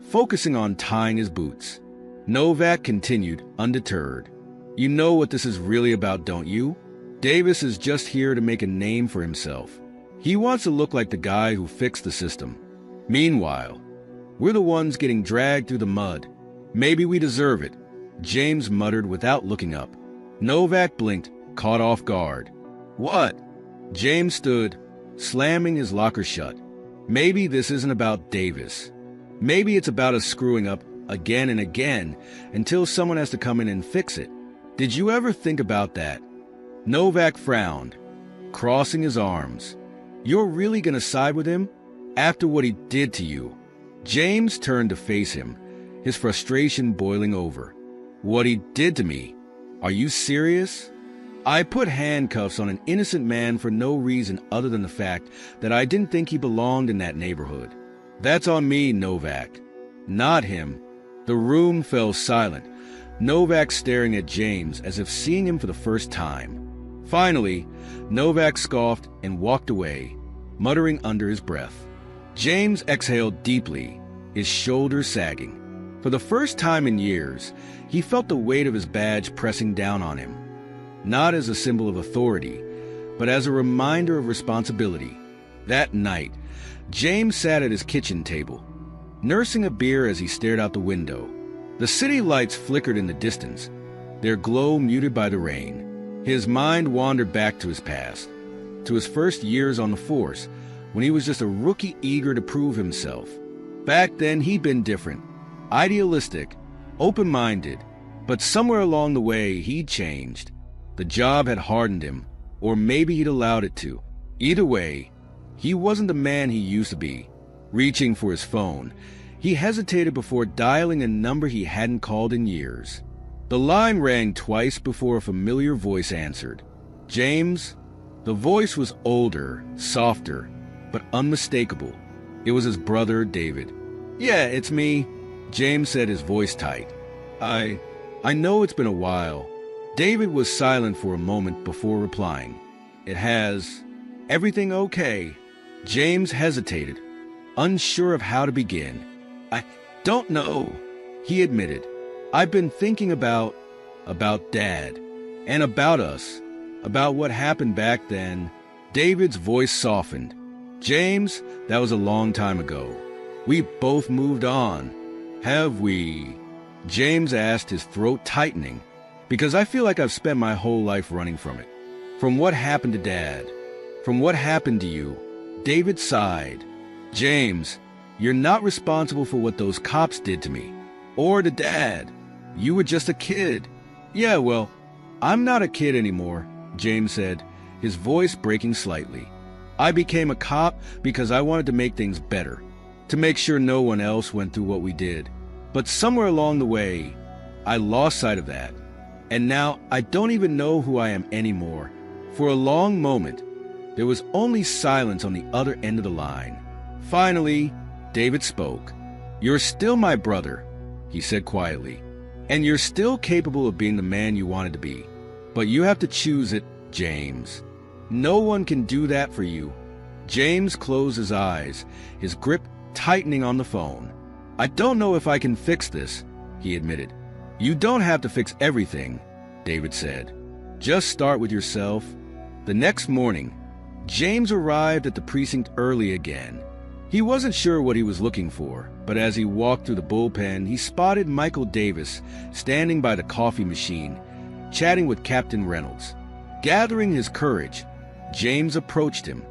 focusing on tying his boots. Novak continued, undeterred. "You know what this is really about, don't you? Davis is just here to make a name for himself. He wants to look like the guy who fixed the system. Meanwhile, we're the ones getting dragged through the mud. Maybe we deserve it," James muttered without looking up. Novak blinked, caught off guard. "What?" James stood, slamming his locker shut. "Maybe this isn't about Davis. Maybe it's about us screwing up again and again until someone has to come in and fix it. Did you ever think about that?" Novak frowned, crossing his arms. "You're really going to side with him? After what he did to you?" James turned to face him, his frustration boiling over. "What he did to me? Are you serious? I put handcuffs on an innocent man for no reason other than the fact that I didn't think he belonged in that neighborhood. That's on me, Novak, not him." The room fell silent, Novak staring at James as if seeing him for the first time. Finally, Novak scoffed and walked away, muttering under his breath. James exhaled deeply, his shoulders sagging. For the first time in years, he felt the weight of his badge pressing down on him. Not as a symbol of authority, but as a reminder of responsibility. That night, James sat at his kitchen table, nursing a beer as he stared out the window. The city lights flickered in the distance, their glow muted by the rain. His mind wandered back to his past, to his first years on the force, when he was just a rookie eager to prove himself. Back then, he'd been different, idealistic, open-minded, but somewhere along the way, he'd changed. The job had hardened him, or maybe he'd allowed it to. Either way, he wasn't the man he used to be. Reaching for his phone, he hesitated before dialing a number he hadn't called in years. The line rang twice before a familiar voice answered. "James?" The voice was older, softer, but unmistakable. It was his brother, David. "Yeah, it's me," James said, his voice tight. I know it's been a while." David was silent for a moment before replying. "It has. Everything okay?" James hesitated, unsure of how to begin. "I don't know," he admitted. "I've been thinking about Dad, and about us, about what happened back then." David's voice softened. "James, that was a long time ago. We both moved on. Have we?" James asked, his throat tightening, "Because I feel like I've spent my whole life running from it. From what happened to Dad. From what happened to you." David sighed. "James, you're not responsible for what those cops did to me. Or to Dad. You were just a kid." "Yeah, well, I'm not a kid anymore," James said, his voice breaking slightly. "I became a cop because I wanted to make things better, to make sure no one else went through what we did. But somewhere along the way, I lost sight of that. And now I don't even know who I am anymore." For a long moment, there was only silence on the other end of the line. Finally, David spoke. "You're still my brother," he said quietly. "And you're still capable of being the man you wanted to be. But you have to choose it, James. No one can do that for you." James closed his eyes, his grip tightening on the phone. "I don't know if I can fix this," he admitted. "You don't have to fix everything," David said. "Just start with yourself." The next morning, James arrived at the precinct early again. He wasn't sure what he was looking for, but as he walked through the bullpen, he spotted Michael Davis standing by the coffee machine, chatting with Captain Reynolds. Gathering his courage, James approached him.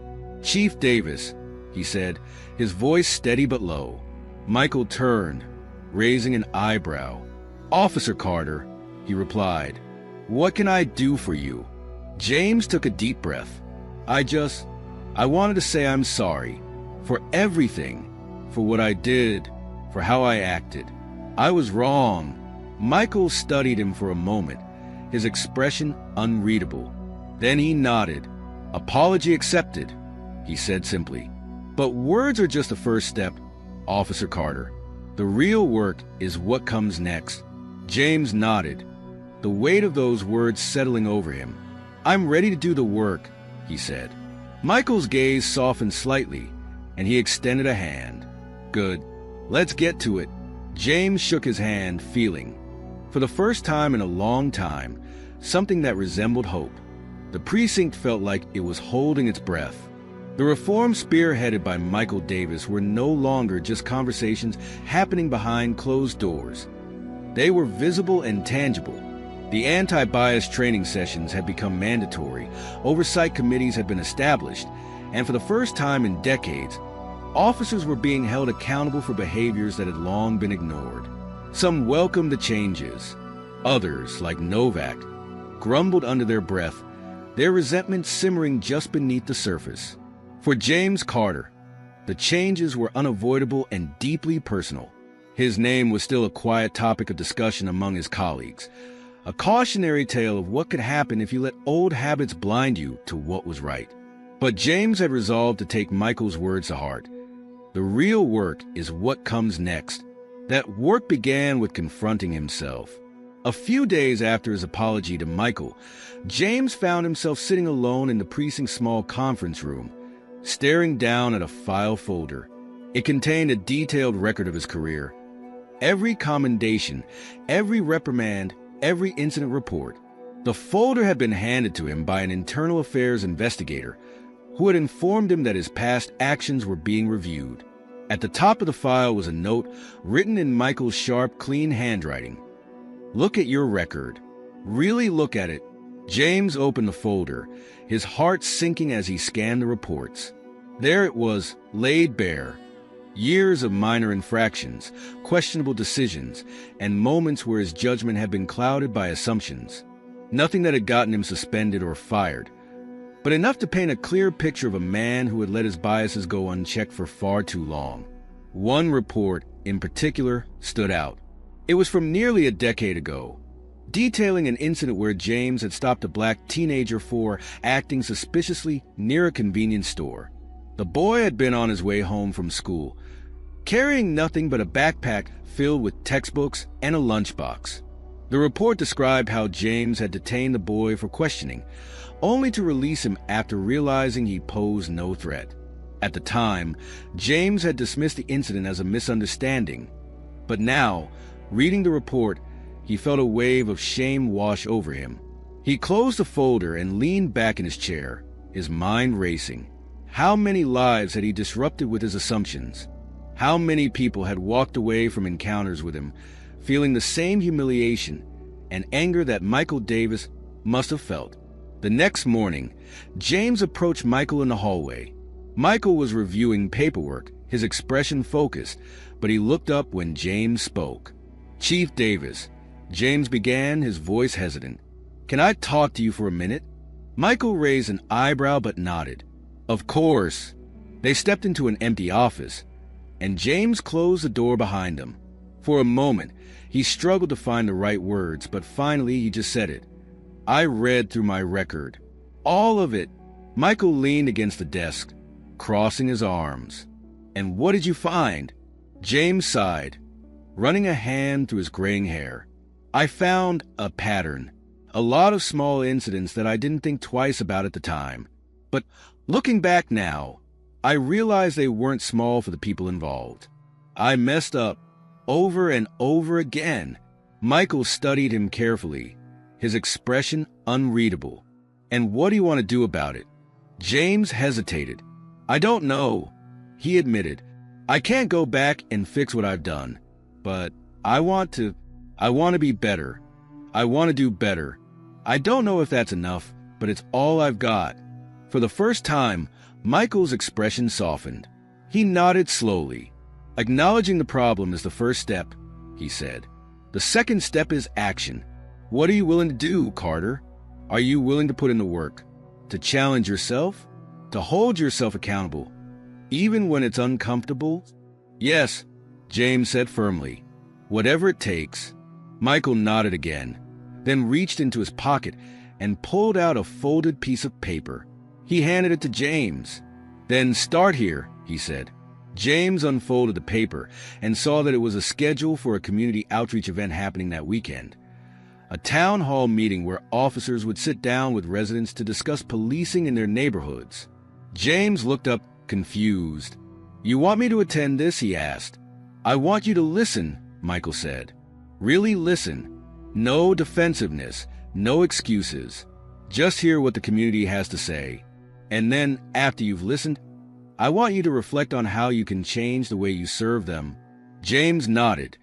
"Chief Davis," he said, his voice steady but low. Michael turned, raising an eyebrow. "Officer Carter," he replied. "What can I do for you?" James took a deep breath. I wanted to say I'm sorry. For everything, for what I did, for how I acted. I was wrong." Michael studied him for a moment, his expression unreadable. Then he nodded. "Apology accepted," he said simply. "But words are just the first step, Officer Carter. The real work is what comes next." James nodded, the weight of those words settling over him. "I'm ready to do the work," he said. Michael's gaze softened slightly, and he extended a hand. "Good. Let's get to it." James shook his hand, feeling, for the first time in a long time, something that resembled hope. The precinct felt like it was holding its breath. The reforms spearheaded by Michael Davis were no longer just conversations happening behind closed doors. They were visible and tangible. The anti-bias training sessions had become mandatory, oversight committees had been established, and for the first time in decades, officers were being held accountable for behaviors that had long been ignored. Some welcomed the changes. Others, like Novak, grumbled under their breath, their resentment simmering just beneath the surface. For James Carter, the changes were unavoidable and deeply personal. His name was still a quiet topic of discussion among his colleagues, a cautionary tale of what could happen if you let old habits blind you to what was right. But James had resolved to take Michael's words to heart. The real work is what comes next. That work began with confronting himself. A few days after his apology to Michael, James found himself sitting alone in the precinct's small conference room, staring down at a file folder. It contained a detailed record of his career. Every commendation, every reprimand, every incident report. The folder had been handed to him by an internal affairs investigator who had informed him that his past actions were being reviewed. At the top of the file was a note written in Michael's sharp, clean handwriting. "Look at your record. Really look at it." James opened the folder, his heart sinking as he scanned the reports. There it was, laid bare. Years of minor infractions, questionable decisions, and moments where his judgment had been clouded by assumptions. Nothing that had gotten him suspended or fired, but enough to paint a clear picture of a man who had let his biases go unchecked for far too long. One report, in particular, stood out. It was from nearly a decade ago, detailing an incident where James had stopped a black teenager for acting suspiciously near a convenience store. The boy had been on his way home from school, carrying nothing but a backpack filled with textbooks and a lunchbox. The report described how James had detained the boy for questioning, only to release him after realizing he posed no threat. At the time, James had dismissed the incident as a misunderstanding, but now, reading the report, he felt a wave of shame wash over him. He closed the folder and leaned back in his chair, his mind racing. How many lives had he disrupted with his assumptions? How many people had walked away from encounters with him, feeling the same humiliation and anger that Michael Davis must have felt? The next morning, James approached Michael in the hallway. Michael was reviewing paperwork, his expression focused, but he looked up when James spoke. "Chief Davis," James began, his voice hesitant. "Can I talk to you for a minute?" Michael raised an eyebrow but nodded. "Of course." They stepped into an empty office, and James closed the door behind him. For a moment, he struggled to find the right words, but finally he just said it. "I read through my record. All of it." Michael leaned against the desk, crossing his arms. "And what did you find?" James sighed, running a hand through his graying hair. "I found a pattern. A lot of small incidents that I didn't think twice about at the time. But looking back now, I realized they weren't small for the people involved. I messed up over and over again." Michael studied him carefully, his expression unreadable. "And what do you want to do about it?" James hesitated. "I don't know," he admitted, I can't go back and fix what I've done, but I want to be better. I want to do better. I don't know if that's enough, but it's all I've got." For the first time, Michael's expression softened. He nodded slowly. "Acknowledging the problem is the first step," he said. "The second step is action. What are you willing to do, Carter? Are you willing to put in the work? To challenge yourself? To hold yourself accountable? Even when it's uncomfortable?" "Yes," James said firmly. "Whatever it takes." Michael nodded again, then reached into his pocket and pulled out a folded piece of paper. He handed it to James. "Then start here," he said. James unfolded the paper and saw that it was a schedule for a community outreach event happening that weekend. A town hall meeting where officers would sit down with residents to discuss policing in their neighborhoods. James looked up, confused. "You want me to attend this?" he asked. "I want you to listen," Michael said. "Really listen. No defensiveness, no excuses. Just hear what the community has to say. And then, after you've listened, I want you to reflect on how you can change the way you serve them." James nodded,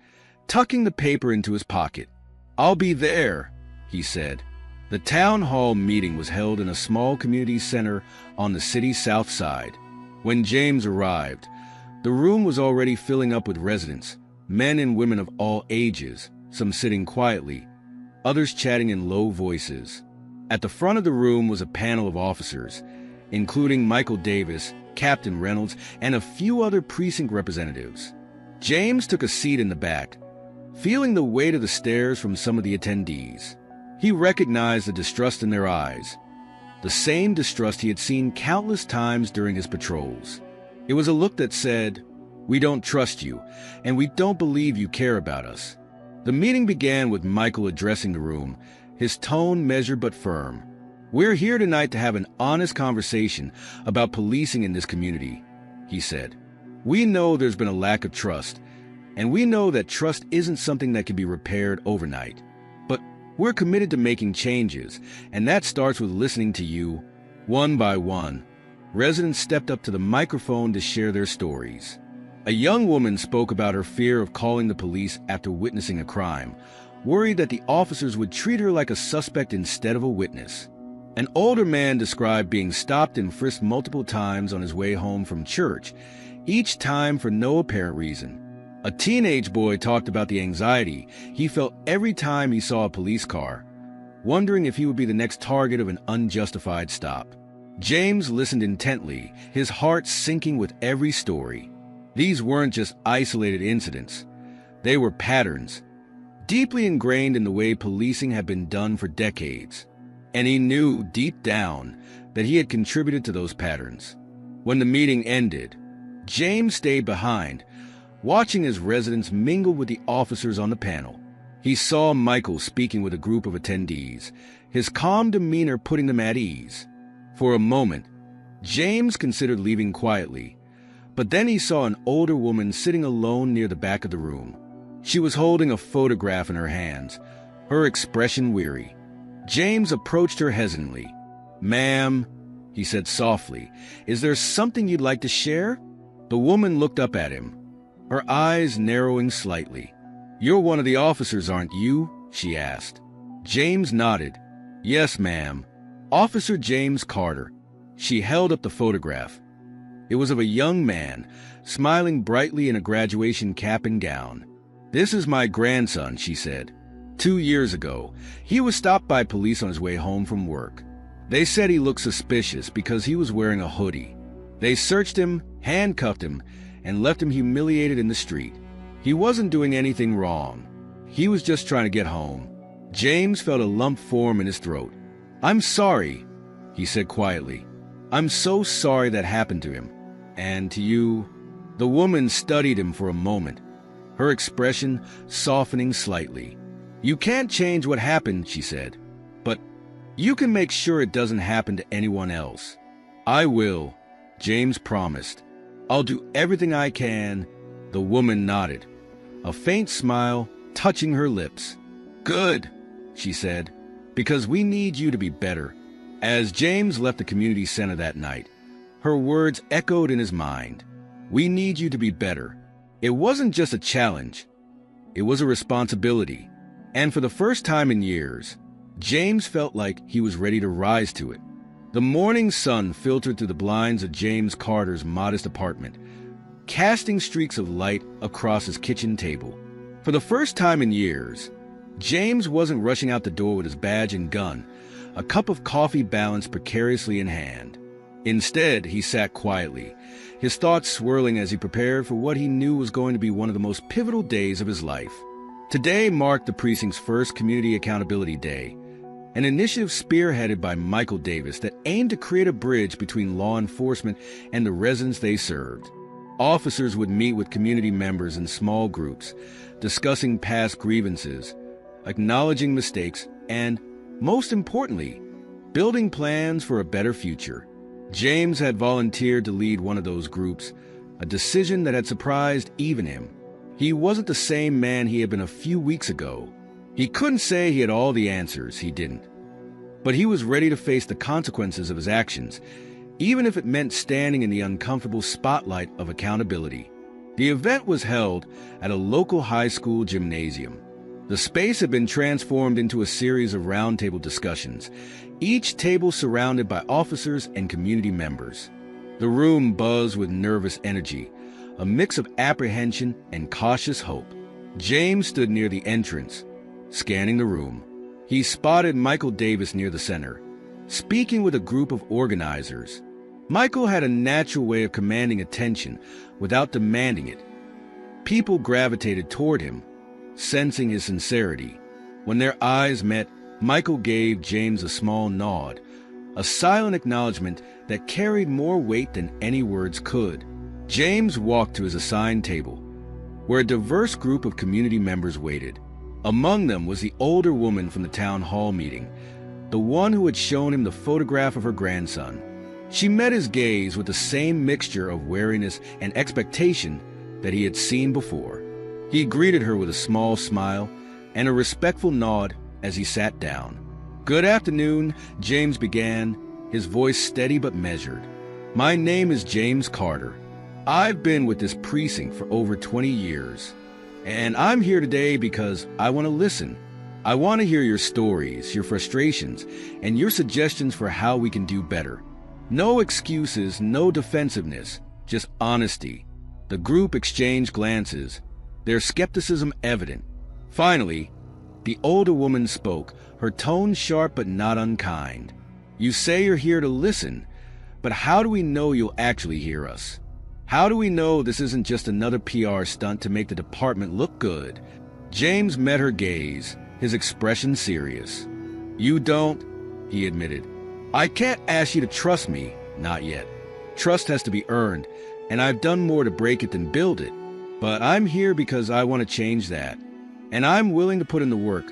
tucking the paper into his pocket. "I'll be there," he said. The town hall meeting was held in a small community center on the city's south side. When James arrived, the room was already filling up with residents, men and women of all ages, some sitting quietly, others chatting in low voices. At the front of the room was a panel of officers, including Michael Davis, Captain Reynolds, and a few other precinct representatives. James took a seat in the back, feeling the weight of the stares from some of the attendees. He recognized the distrust in their eyes, the same distrust he had seen countless times during his patrols. It was a look that said, "We don't trust you, and we don't believe you care about us." The meeting began with Michael addressing the room, his tone measured but firm. "We're here tonight to have an honest conversation about policing in this community," he said. "We know there's been a lack of trust, and we know that trust isn't something that can be repaired overnight. But we're committed to making changes, and that starts with listening to you." One by one, residents stepped up to the microphone to share their stories. A young woman spoke about her fear of calling the police after witnessing a crime, worried that the officers would treat her like a suspect instead of a witness. An older man described being stopped and frisked multiple times on his way home from church, each time for no apparent reason. A teenage boy talked about the anxiety he felt every time he saw a police car, wondering if he would be the next target of an unjustified stop. James listened intently, his heart sinking with every story. These weren't just isolated incidents. They were patterns, deeply ingrained in the way policing had been done for decades. And he knew deep down that he had contributed to those patterns. When the meeting ended, James stayed behind, watching as residents mingled with the officers on the panel. He saw Michael speaking with a group of attendees, his calm demeanor putting them at ease. For a moment, James considered leaving quietly, but then he saw an older woman sitting alone near the back of the room. She was holding a photograph in her hands, her expression weary. James approached her hesitantly. "Ma'am," he said softly, "is there something you'd like to share?" The woman looked up at him, her eyes narrowing slightly. "You're one of the officers, aren't you?" she asked. James nodded. "Yes, ma'am. Officer James Carter." She held up the photograph. It was of a young man, smiling brightly in a graduation cap and gown. "This is my grandson," she said. 2 years ago, he was stopped by police on his way home from work. They said he looked suspicious because he was wearing a hoodie. They searched him, handcuffed him, and left him humiliated in the street. He wasn't doing anything wrong. He was just trying to get home. James felt a lump form in his throat. "I'm sorry," he said quietly. "I'm so sorry that happened to him. And to you." The woman studied him for a moment, her expression softening slightly. "You can't change what happened," she said, "but you can make sure it doesn't happen to anyone else." "I will," James promised. "I'll do everything I can." The woman nodded, a faint smile touching her lips. "Good," she said, "because we need you to be better." As James left the community center that night, her words echoed in his mind. We need you to be better. It wasn't just a challenge. It was a responsibility. And for the first time in years, James felt like he was ready to rise to it. The morning sun filtered through the blinds of James Carter's modest apartment, casting streaks of light across his kitchen table. For the first time in years, James wasn't rushing out the door with his badge and gun, a cup of coffee balanced precariously in hand. Instead, he sat quietly, his thoughts swirling as he prepared for what he knew was going to be one of the most pivotal days of his life. Today marked the precinct's first Community Accountability Day, an initiative spearheaded by Michael Davis that aimed to create a bridge between law enforcement and the residents they served. Officers would meet with community members in small groups, discussing past grievances, acknowledging mistakes, and, most importantly, building plans for a better future. James had volunteered to lead one of those groups, a decision that had surprised even him. He wasn't the same man he had been a few weeks ago. He couldn't say he had all the answers, he didn't. But he was ready to face the consequences of his actions, even if it meant standing in the uncomfortable spotlight of accountability. The event was held at a local high school gymnasium. The space had been transformed into a series of roundtable discussions, each table surrounded by officers and community members. The room buzzed with nervous energy, a mix of apprehension and cautious hope. James stood near the entrance, scanning the room. He spotted Michael Davis near the center, speaking with a group of organizers. Michael had a natural way of commanding attention without demanding it. People gravitated toward him, sensing his sincerity. When their eyes met, Michael gave James a small nod, a silent acknowledgement that carried more weight than any words could. James walked to his assigned table, where a diverse group of community members waited. Among them was the older woman from the town hall meeting, the one who had shown him the photograph of her grandson. She met his gaze with the same mixture of wariness and expectation that he had seen before. He greeted her with a small smile and a respectful nod as he sat down. "Good afternoon," James began, his voice steady but measured. "My name is James Carter. I've been with this precinct for over 20 years, and I'm here today because I want to listen. I want to hear your stories, your frustrations, and your suggestions for how we can do better. No excuses, no defensiveness, just honesty." The group exchanged glances, their skepticism evident. Finally, the older woman spoke, her tone sharp but not unkind. "You say you're here to listen, but how do we know you'll actually hear us? How do we know this isn't just another PR stunt to make the department look good?" James met her gaze, his expression serious. "You don't," he admitted. "I can't ask you to trust me, not yet. Trust has to be earned, and I've done more to break it than build it. But I'm here because I want to change that, and I'm willing to put in the work,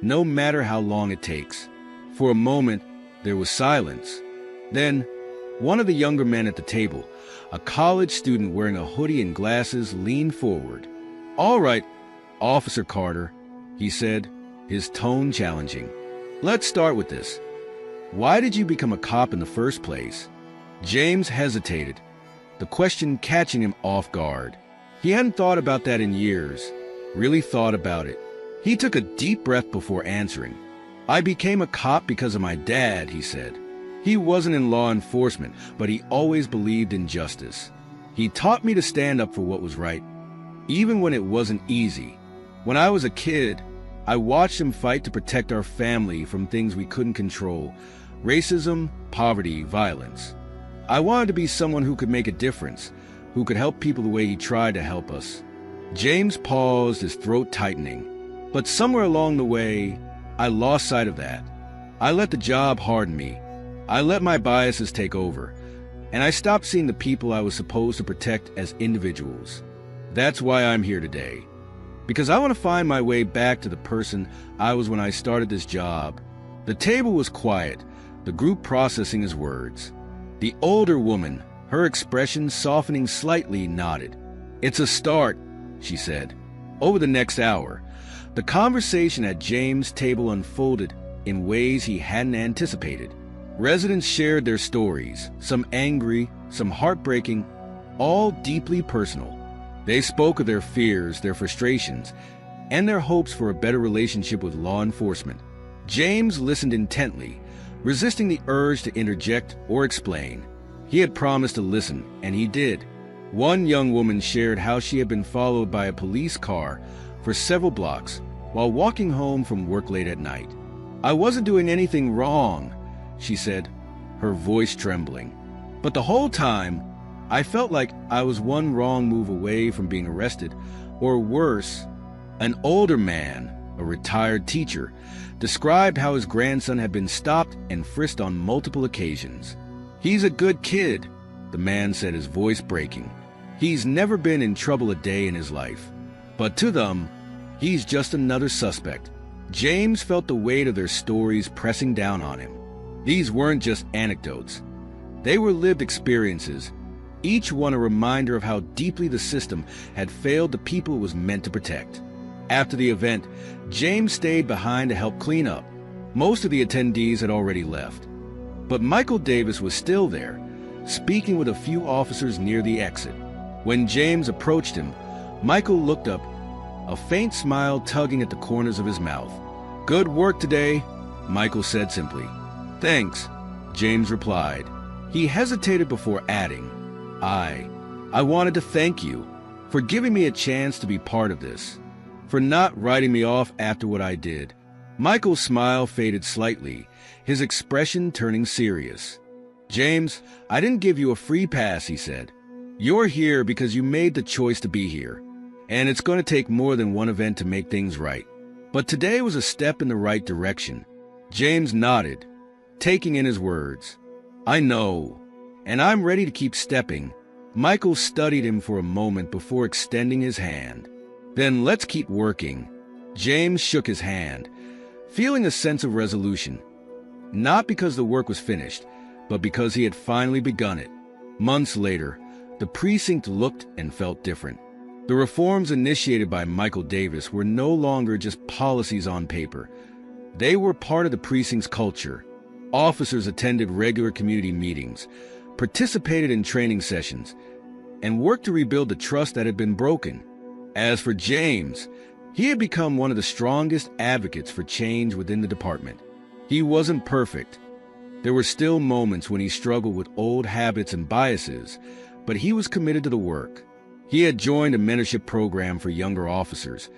no matter how long it takes." For a moment, there was silence. Then, one of the younger men at the table, a college student wearing a hoodie and glasses, leaned forward. "All right, Officer Carter," he said, his tone challenging. "Let's start with this. Why did you become a cop in the first place?" James hesitated, the question catching him off guard. He hadn't thought about that in years, really thought about it. He took a deep breath before answering. "I became a cop because of my dad," he said. "He wasn't in law enforcement, but he always believed in justice. He taught me to stand up for what was right, even when it wasn't easy. When I was a kid, I watched him fight to protect our family from things we couldn't control: racism, poverty, violence. I wanted to be someone who could make a difference, who could help people the way he tried to help us." James paused, his throat tightening. "But somewhere along the way, I lost sight of that. I let the job harden me. I let my biases take over, and I stopped seeing the people I was supposed to protect as individuals. That's why I'm here today. Because I want to find my way back to the person I was when I started this job." The table was quiet, the group processing his words. The older woman, her expression softening slightly, nodded. "It's a start," she said. Over the next hour, the conversation at James' table unfolded in ways he hadn't anticipated. Residents shared their stories, some angry, some heartbreaking, all deeply personal. They spoke of their fears, their frustrations, and their hopes for a better relationship with law enforcement. James listened intently, resisting the urge to interject or explain. He had promised to listen, and he did. One young woman shared how she had been followed by a police car for several blocks while walking home from work late at night. "I wasn't doing anything wrong," she said, her voice trembling. "But the whole time, I felt like I was one wrong move away from being arrested, or worse." An older man, a retired teacher, described how his grandson had been stopped and frisked on multiple occasions. "He's a good kid," the man said, his voice breaking. "He's never been in trouble a day in his life." But to them, he's just another suspect. James felt the weight of their stories pressing down on him. These weren't just anecdotes. They were lived experiences, each one a reminder of how deeply the system had failed the people it was meant to protect. After the event, James stayed behind to help clean up. Most of the attendees had already left. But Michael Davis was still there, speaking with a few officers near the exit. When James approached him, Michael looked up, a faint smile tugging at the corners of his mouth. "Good work today," Michael said simply. "Thanks," James replied. He hesitated before adding, I wanted to thank you for giving me a chance to be part of this, for not writing me off after what I did." Michael's smile faded slightly, his expression turning serious. "James, I didn't give you a free pass," he said. "You're here because you made the choice to be here, and it's going to take more than one event to make things right. But today was a step in the right direction." James nodded, taking in his words. "I know, and I'm ready to keep stepping." Michael studied him for a moment before extending his hand. "Then let's keep working." James shook his hand, feeling a sense of resolution, not because the work was finished, but because he had finally begun it. Months later, the precinct looked and felt different. The reforms initiated by Michael Davis were no longer just policies on paper. They were part of the precinct's culture. Officers attended regular community meetings, participated in training sessions, and worked to rebuild the trust that had been broken. As for James, he had become one of the strongest advocates for change within the department. He wasn't perfect. There were still moments when he struggled with old habits and biases, but he was committed to the work. He had joined a mentorship program for younger officers,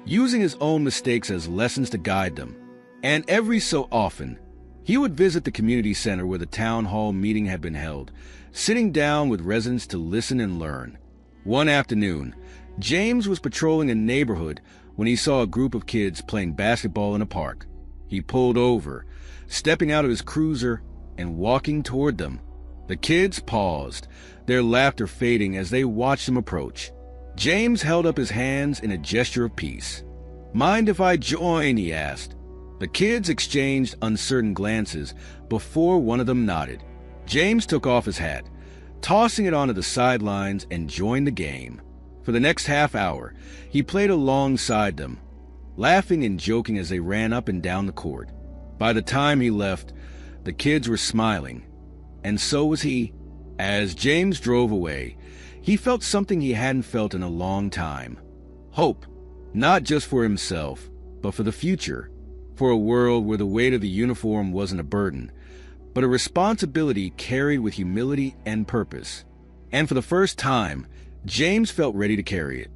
using his own mistakes as lessons to guide them. And every so often, he would visit the community center where the town hall meeting had been held, sitting down with residents to listen and learn. One afternoon, James was patrolling a neighborhood when he saw a group of kids playing basketball in a park. He pulled over, stepping out of his cruiser and walking toward them. The kids paused, their laughter fading as they watched him approach. James held up his hands in a gesture of peace. "Mind if I join?" he asked. The kids exchanged uncertain glances before one of them nodded. James took off his hat, tossing it onto the sidelines, and joined the game. For the next half hour, he played alongside them, laughing and joking as they ran up and down the court. By the time he left, the kids were smiling, and so was he. As James drove away, he felt something he hadn't felt in a long time. Hope, not just for himself, but for the future. For a world where the weight of the uniform wasn't a burden, but a responsibility carried with humility and purpose. And for the first time, James felt ready to carry it.